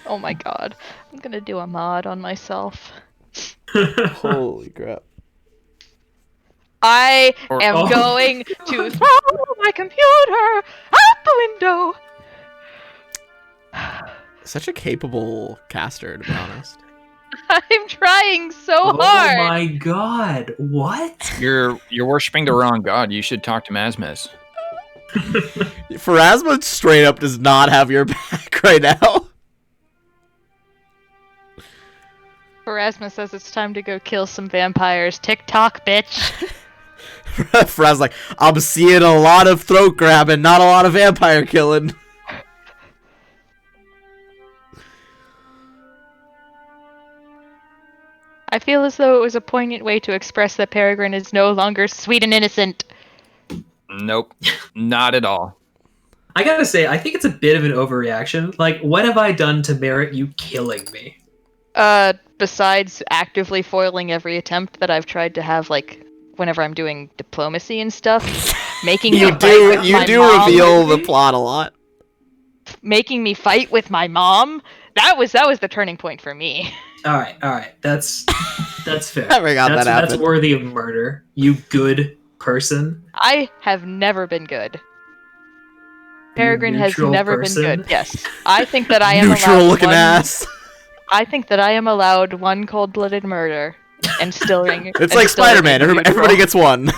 Oh my god. I'm gonna do a mod on myself. Holy crap. I am Oh. going to throw my computer out the window. Such a capable caster, to be honest. I'm trying so Oh hard. my god! What? You're worshiping the wrong god. You should talk to Mazmez. Pharasma straight up does not have your back right now. Erasmus says it's time to go kill some vampires. TikTok, bitch. Pharasma's like, I'm seeing a lot of throat grabbing, not a lot of vampire killing. I feel as though it was a poignant way to express that Peregrine is no longer sweet and innocent. Nope, not at all. I gotta say, I think it's a bit of an overreaction. Like, what have I done to merit you killing me? Besides actively foiling every attempt that I've tried to have, like, whenever I'm doing diplomacy and stuff, making me fight with my mom, reveal the plot a lot. making me fight with my mom. That was the turning point for me. All right. That's fair. I forgot that That's happened. worthy of murder. You good person. I have never been good. Peregrine has neutral never person? been good. Yes, I think that I am Neutral allowed looking one, ass. I think that I am allowed one cold-blooded murder and still ring. It's like Spider-Man. Everybody gets one.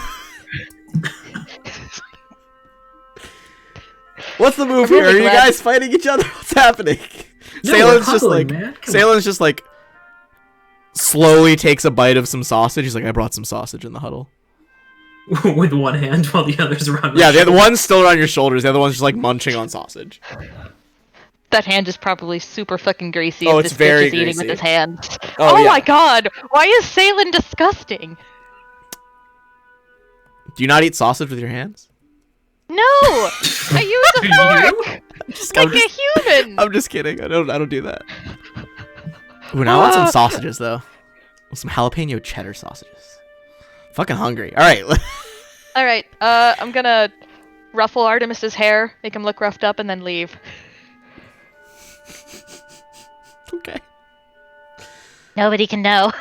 What's the move I'm really here? Are you glad- guys fighting each other? What's happening? No, Salen's we're just huddling, like man. Come Salen's just like slowly takes a bite of some sausage. He's like, I brought some sausage in the huddle. on. With one hand while the other's around. Yeah, the other one's still on your shoulders. The other one's just like munching on sausage. That hand is probably super fucking greasy. Oh, if it's this very bitch is eating with greasy. his hands. Oh, Oh, yeah. my god! Why is Salen disgusting? Do you not eat sausage with your hands? No! I use a fork! Like a human! I'm just kidding. I don't do that. Ooh, now I want some sausages though. Some jalapeno cheddar sausages. Fucking hungry. All right. Alright, I'm gonna ruffle Artemis's hair, make him look roughed up, and then leave. Okay. Nobody can know.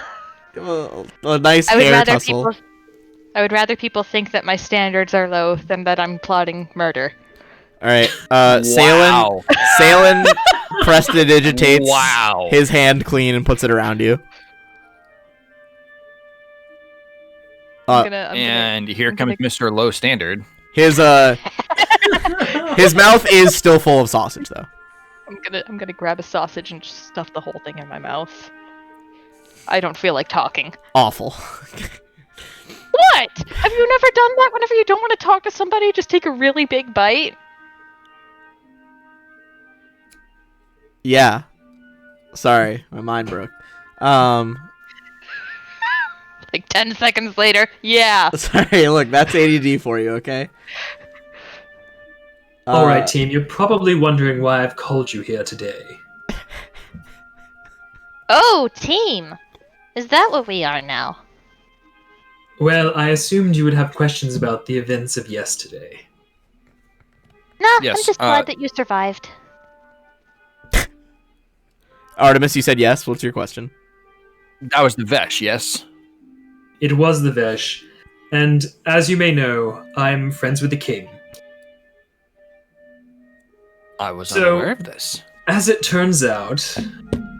A nice hair tussle. I would rather people think that my standards are low than that I'm plotting murder. All right. Wow. Salen prestidigitates Wow. his hand clean and puts it around you. I'm And here I'm comes gonna- Mr. Low Standard. His his mouth is still full of sausage though. I'm gonna grab a sausage and just stuff the whole thing in my mouth. I don't feel like talking. Awful. What? Have you never done that whenever you don't want to talk to somebody? Just take a really big bite? Yeah. Sorry, my mind broke. Like 10 seconds later, yeah. Sorry, look, that's ADD for you, okay? All right, team. You're probably wondering why I've called you here today. Oh, team. Is that what we are now? Well, I assumed you would have questions about the events of yesterday. No, Yes, I'm just glad that you survived. Artemis, you said yes. What's your question? That was the Vesh, yes? It was the Vesh, and as you may know, I'm friends with the king. I was So- unaware of this. As it turns out,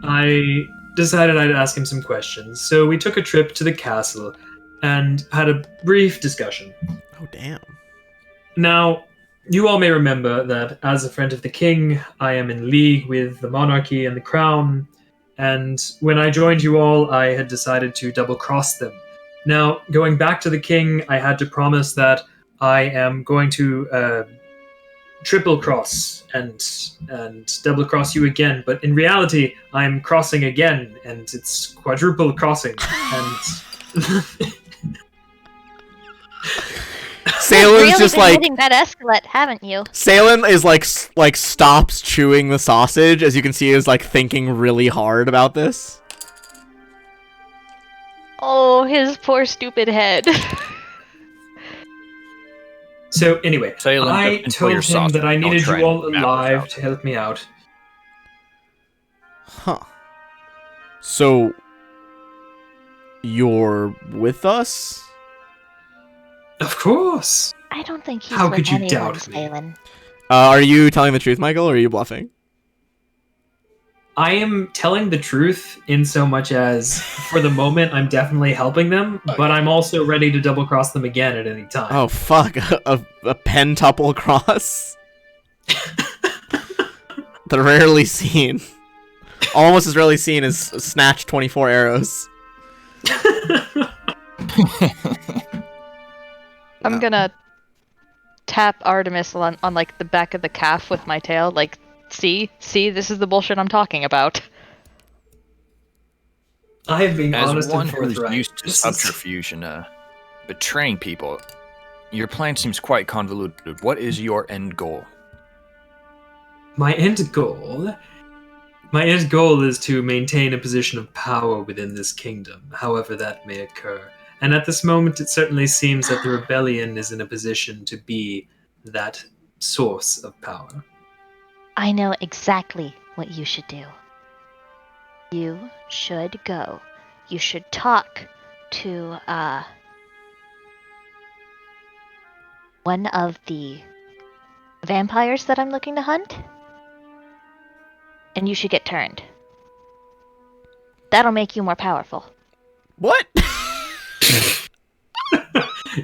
I decided I'd ask him some questions, so we took a trip to the castle and had a brief discussion. Oh, damn. Now, you all may remember that as a friend of the king, I am in league with the monarchy and the crown, and when I joined you all, I had decided to double-cross them. Now, going back to the king, I had to promise that I am going to triple-cross and double-cross you again, but in reality, I'm crossing again, and it's quadruple crossing, and... Salen's really just been like hitting that escalate, haven't you? Salen is like stops chewing the sausage. As you can see, is like thinking really hard about this. Oh, his poor stupid head. So anyway, Salem, I just enjoy told your him sausage. that I Don't needed try you all and map this alive out. to help me out. Huh. So you're with us? Of course. I don't think he's How with could you anyone, doubt me? Salen. Are you telling the truth, Michael, or are you bluffing? I am telling the truth in so much as, for the moment, I'm definitely helping them, but I'm also ready to double cross them again at any time. Oh, fuck. A pentuple cross? The rarely seen. Almost as rarely seen as Snatch 24 arrows. I'm gonna tap Artemis on like the back of the calf with my tail, like, see, this is the bullshit I'm talking about. I am being As honest one and who's forthright. used to This is- subterfuge and betraying people, your plan seems quite convoluted. What is your end goal? My end goal? My end goal is to maintain a position of power within this kingdom, however that may occur. And at this moment, it certainly seems that the rebellion is in a position to be that source of power. I know exactly what you should do. You should go. You should talk to one of the vampires that I'm looking to hunt. And you should get turned. That'll make you more powerful. What?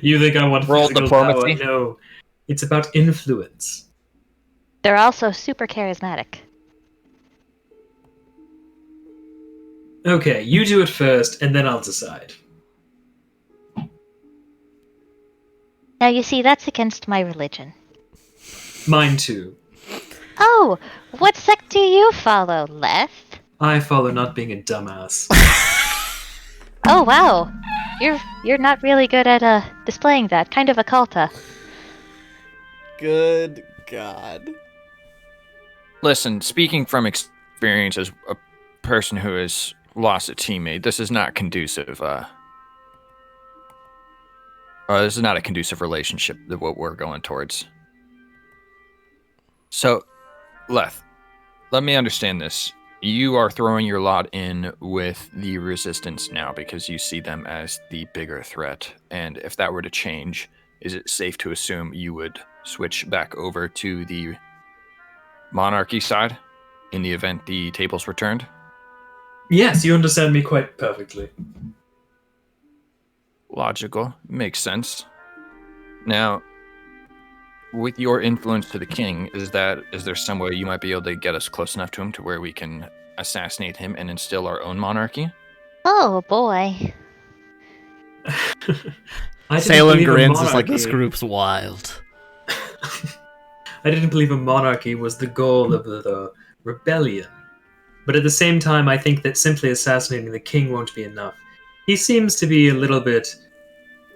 You think I want Roll physical diplomacy. power? No. It's about influence. They're also super charismatic. Okay, you do it first, and then I'll decide. Now you see, that's against my religion. Mine too. Oh, what sect do you follow, Leth? I follow not being a dumbass. Oh wow, you're not really good at displaying that. Kind of a culta. Good God. Listen, speaking from experience as a person who has lost a teammate, this is not conducive. This is not a conducive relationship that what we're going towards. So, Leth, let me understand this. You are throwing your lot in with the resistance now because you see them as the bigger threat. And if that were to change, is it safe to assume you would switch back over to the monarchy side in the event the tables were turned? Yes, you understand me quite perfectly. Logical. Makes sense. Now, with your influence to the king, is there some way you might be able to get us close enough to him to where we can assassinate him and instill our own monarchy? Oh boy. I didn't Salen believe a grins is like, monarchy- this group's wild. I didn't believe a monarchy was the goal of the rebellion. But at the same time, I think that simply assassinating the king won't be enough. He seems to be a little bit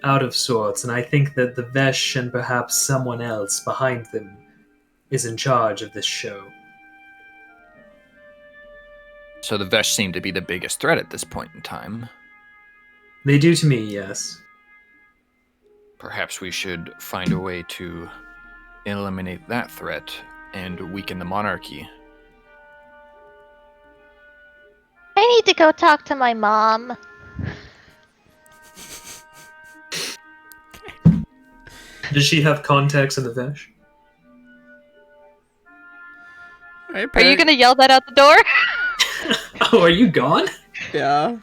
out of sorts, and I think that the Vesh and perhaps someone else behind them is in charge of this show. So the Vesh seem to be the biggest threat at this point in time. They do to me, yes. Perhaps we should find a way to eliminate that threat and weaken the monarchy. I need to go talk to my mom. Does she have contacts in the Vesh? Right, Are you gonna yell that out the door? Oh, are you gone? Yeah.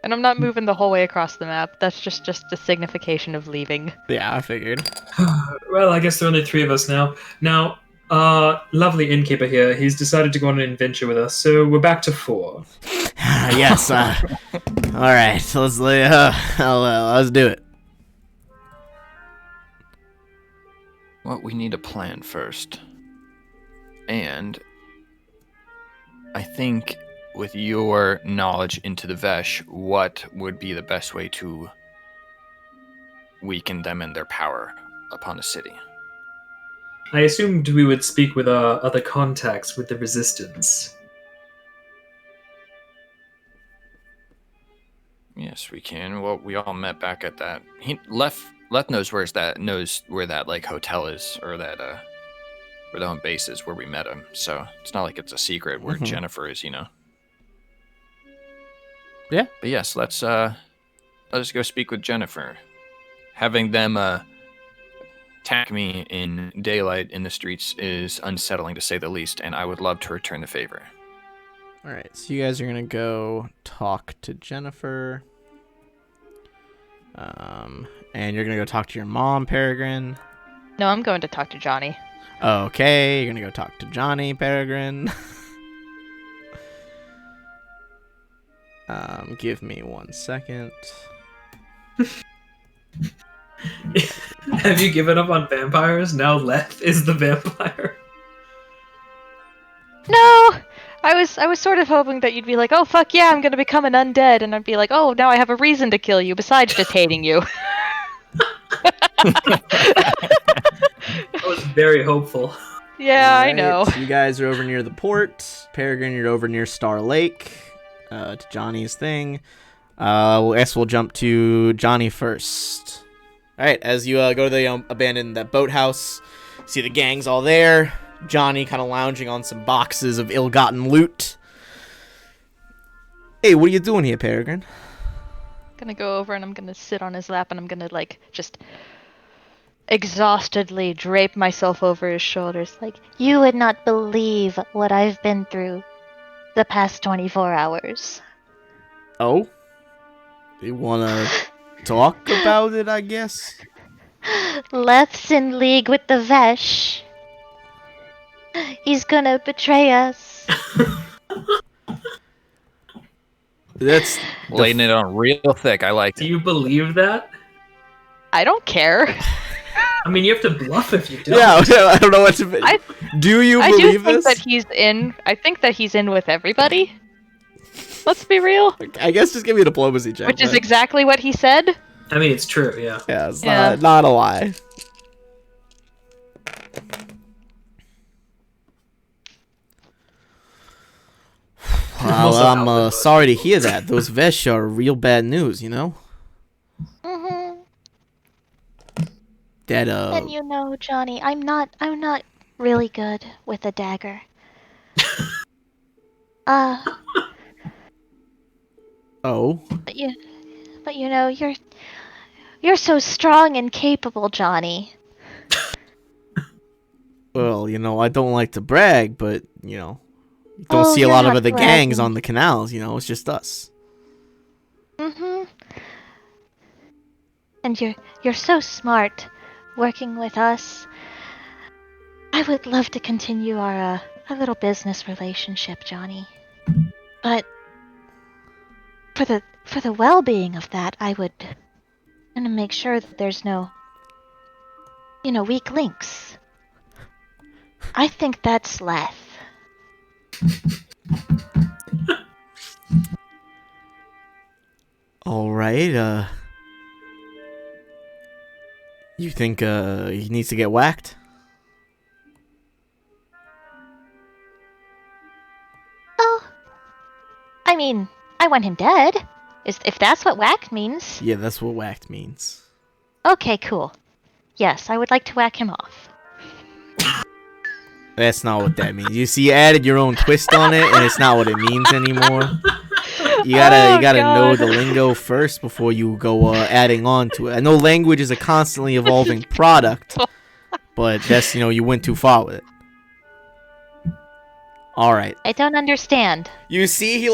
And I'm not moving the whole way across the map. That's just a signification of leaving. Yeah, I figured. Well, I guess there are only three of us now. Now, lovely innkeeper here, he's decided to go on an adventure with us, so we're back to 4. Yes, alright, so let's do it. Well, we need a plan first. And I think with your knowledge into the Vesh, what would be the best way to weaken them and their power upon the city? I assumed we would speak with our other contacts with the Resistance. Yes, we can. Well, we all met back at that. Leth knows where that like hotel is, or that where the home base is where we met him. So it's not like it's a secret where Mhm. Jennifer is, you know. Yeah. But yes, let's go speak with Jennifer. Having them attack me in daylight in the streets is unsettling to say the least, and I would love to return the favor. All right, so you guys are gonna go talk to Jennifer. And you're gonna go talk to your mom, Peregrine. No, I'm going to talk to Johnny. Okay, you're gonna go talk to Johnny, Peregrine. Give me 1 second. Have you given up on vampires? Now Leth is the vampire. No! I was sort of hoping that you'd be like, oh fuck yeah, I'm gonna become an undead, and I'd be like, oh, now I have a reason to kill you besides just hating you. That was very hopeful. Yeah, I Alright, know. so you guys are over near the port. Peregrine, you're over near Star Lake. To Johnny's thing. I guess we'll jump to Johnny first. Alright, as you go to the abandoned that boathouse, see the gang's all there. Johnny kind of lounging on some boxes of ill-gotten loot. Hey, what are you doing here, Peregrine? Gonna go over and I'm gonna sit on his lap and I'm gonna like just exhaustedly drape myself over his shoulders. Like, You would not believe what I've been through the past 24 hours. Oh? You wanna talk about it, I guess? Leth's in league with the Vesh. He's gonna betray us. That's Laying it on real thick. I like Do it. you believe that? I don't care. I mean, you have to bluff if you don't. Yeah, I don't know what to. Do you I do believe think this? that he's in. I think that he's in with everybody. Let's be real. I guess just give me a diplomacy check. Which is man. exactly what he said. I mean, it's true, yeah. Yeah, it's Yeah. not a lie. Well, Also I'm Alvin was. sorry to hear that. Those Vesh are real bad news, you know? Mm-hmm. That, And you know, Johnny, I'm not really good with a dagger. Oh? But you know, you're so strong and capable, Johnny. Well, you know, I don't like to brag, but, you know, you don't Oh, see a you're lot of not other gangs bragging. on the canals, you know? It's just us. Mm-hmm. And you're so smart working with us. I would love to continue our little business relationship, Johnny. But for the well-being of that, I would want to make sure that there's no weak links. I think that's Leth. Alright, you think, he needs to get whacked? Oh, I mean, I want him dead. If that's what whack means. Yeah, that's what whacked means. Okay, cool. Yes, I would like to whack him off. That's not what that means. You see, you added your own twist on it, and it's not what it means anymore. You gotta know the lingo first before you go adding on to it. I know language is a constantly evolving product, but that's, you went too far with it. Alright. I don't understand. You see he,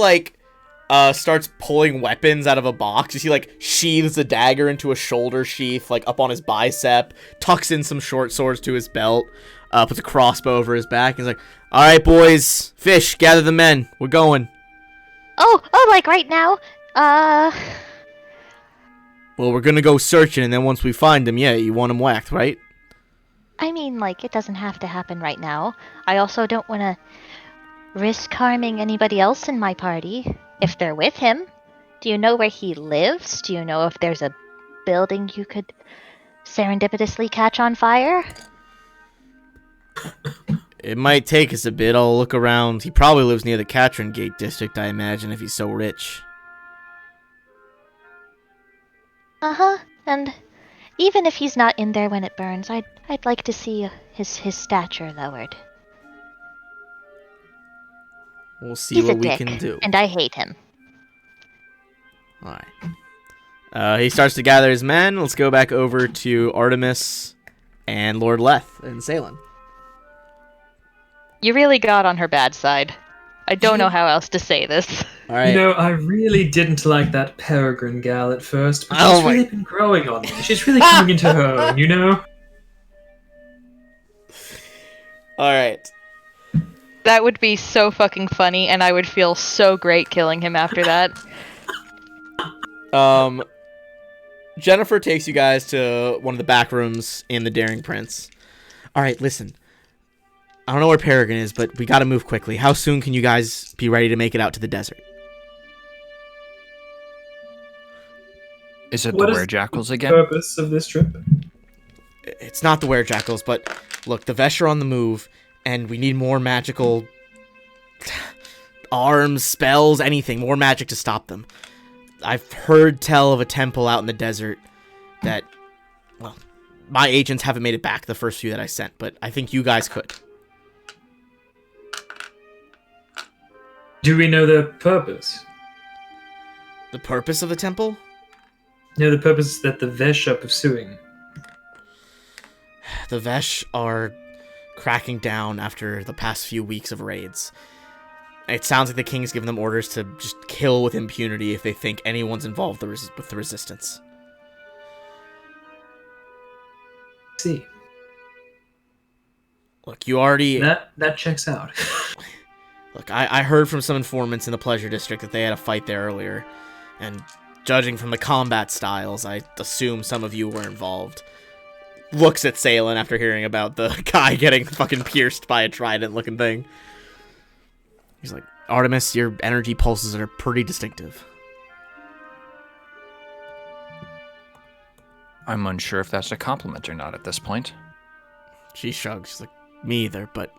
starts pulling weapons out of a box. You see, sheathes a dagger into a shoulder sheath, up on his bicep, tucks in some short swords to his belt, puts a crossbow over his back, and he's like, alright, boys, fish, gather the men, we're going. Oh, like right now? Well, we're gonna go searching, and then once we find him, yeah, you want him whacked, right? I mean, it doesn't have to happen right now. I also don't want to risk harming anybody else in my party if they're with him. Do you know where he lives? Do you know if there's a building you could serendipitously catch on fire? It might take us a bit. I'll look around. He probably lives near the Katrin Gate district, I imagine, if he's so rich. Uh-huh. And even if he's not in there when it burns, I'd like to see his stature lowered. We'll see He's what a we dick, can do. and I hate him. All right. He starts to gather his men. Let's go back over to Artemis and Lord Leth and Salem. You really got on her bad side. I don't know how else to say this. All right. You know, I really didn't like that Peregrine gal at first, but Oh she's my- really been growing on me. She's really coming into her own, you know? All right. That would be so fucking funny, and I would feel so great killing him after that. Jennifer takes you guys to one of the back rooms in the Daring Prince. All right, listen. I don't know where Peregrine is, but we got to move quickly. How soon can you guys be ready to make it out to the desert? Is it What the is Werejackals the again? purpose of this trip? It's not the Werejackals, but look, the Vesh are on the move, and we need more magical arms, spells, anything. More magic to stop them. I've heard tell of a temple out in the desert that, well, my agents haven't made it back, the first few that I sent, but I think you guys could. Do we know the purpose? The purpose of the temple? No, the purpose that the Vesh are pursuing. The Vesh are cracking down after the past few weeks of raids. It sounds like the king's given them orders to just kill with impunity if they think anyone's involved with the resistance. See, Look, you already... that checks out. Look, I heard from some informants in the Pleasure District that they had a fight there earlier, and judging from the combat styles, I assume some of you were involved. Looks at Salen after hearing about the guy getting fucking pierced by a trident-looking thing. He's like, Artemis, your energy pulses are pretty distinctive. I'm unsure if that's a compliment or not at this point. She shrugs. She's like, me either, but...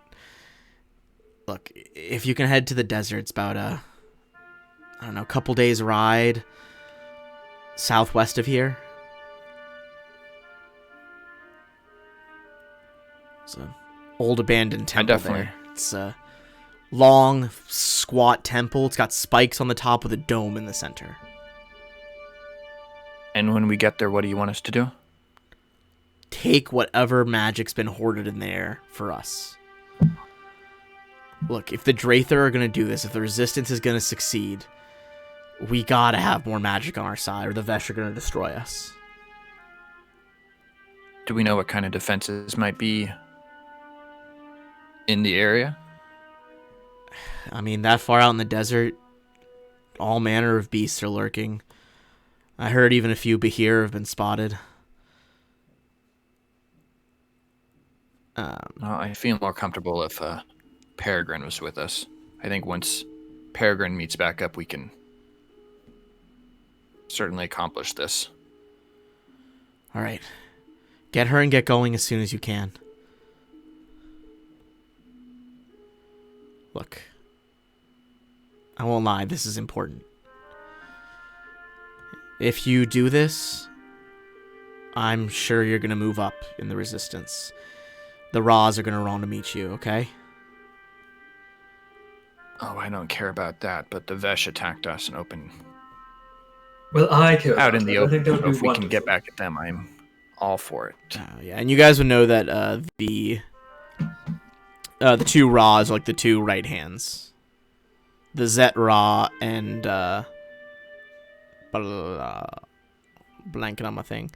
Look, if you can head to the desert, it's about I don't know, couple days ride southwest of here. It's an old abandoned temple there. It's a long, squat temple. It's got spikes on the top with a dome in the center. And when we get there, what do you want us to do? Take whatever magic's been hoarded in there for us. Look, if the Drathar are going to do this, if the Resistance is going to succeed, we gotta have more magic on our side, or the Vesh are going to destroy us. Do we know what kind of defenses might be in the area? I mean, that far out in the desert, all manner of beasts are lurking. I heard even a few Behir have been spotted. Well, I feel more comfortable if Peregrine was with us. I think once Peregrine meets back up, we can certainly accomplish this. All right. Get her and get going as soon as you can. Look, I won't lie, this is important. If you do this, I'm sure you're going to move up in the Resistance. The Raws are going to run to meet you, okay? Oh, I don't care about that, but the Vesh attacked us in open... Well, I care. out about in the that. I think that open. would be If we can get wonderful. back at them, I'm all for it. Yeah, and you guys would know that the two Raws are like the two right hands. The Zet Ra and blanking on my thing.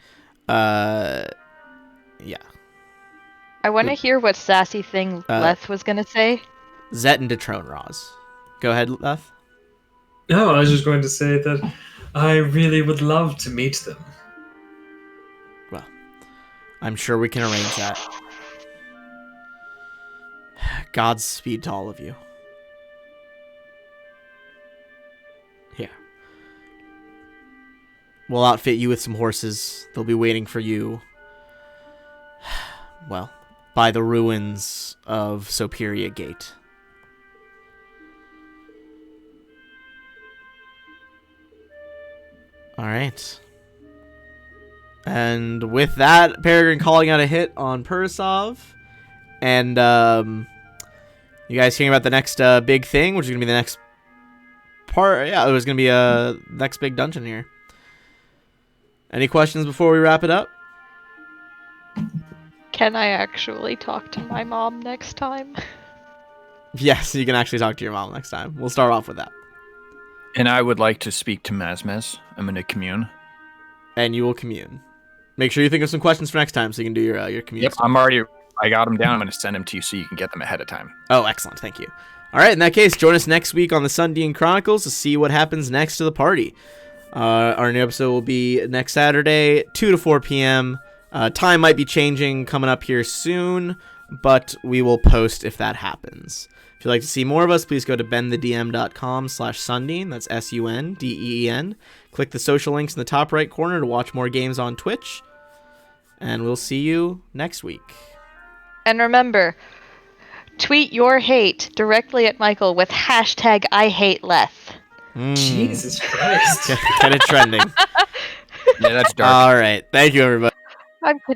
Yeah. I want to hear what sassy thing Leth was gonna say. Zet and Detrone Raws. Go ahead, Leth. No, I was just going to say that I really would love to meet them. Well, I'm sure we can arrange that. Godspeed to all of you. Here. We'll outfit you with some horses. They'll be waiting for you. Well, by the ruins of Soperia Gate. Alright. And with that, Peregrine calling out a hit on Purisov. And you guys hearing about the next big thing, which is going to be the next part. Yeah, there's gonna be a next big dungeon here. Any questions before we wrap it up? Can I actually talk to my mom next time? Yes, you can actually talk to your mom next time. We'll start off with that. And I would like to speak to Mazmez. I'm going to commune. And you will commune. Make sure you think of some questions for next time so you can do your commune. Yep, I got them down. I'm going to send them to you so you can get them ahead of time. Oh, excellent. Thank you. All right, in that case, join us next week on the Sundeen Chronicles to see what happens next to the party. Our new episode will be next Saturday, 2 to 4 p.m. Time might be changing coming up here soon, but we will post if that happens. If you'd like to see more of us, please go to benthedm.com/Sundeen. That's SUNDEEN. Click the social links in the top right corner to watch more games on Twitch. And we'll see you next week. And remember, tweet your hate directly at Michael with hashtag #IHateLeth. Jesus Christ. Get it trending. Yeah, that's dark. All right. Thank you, everybody. I'm kidding.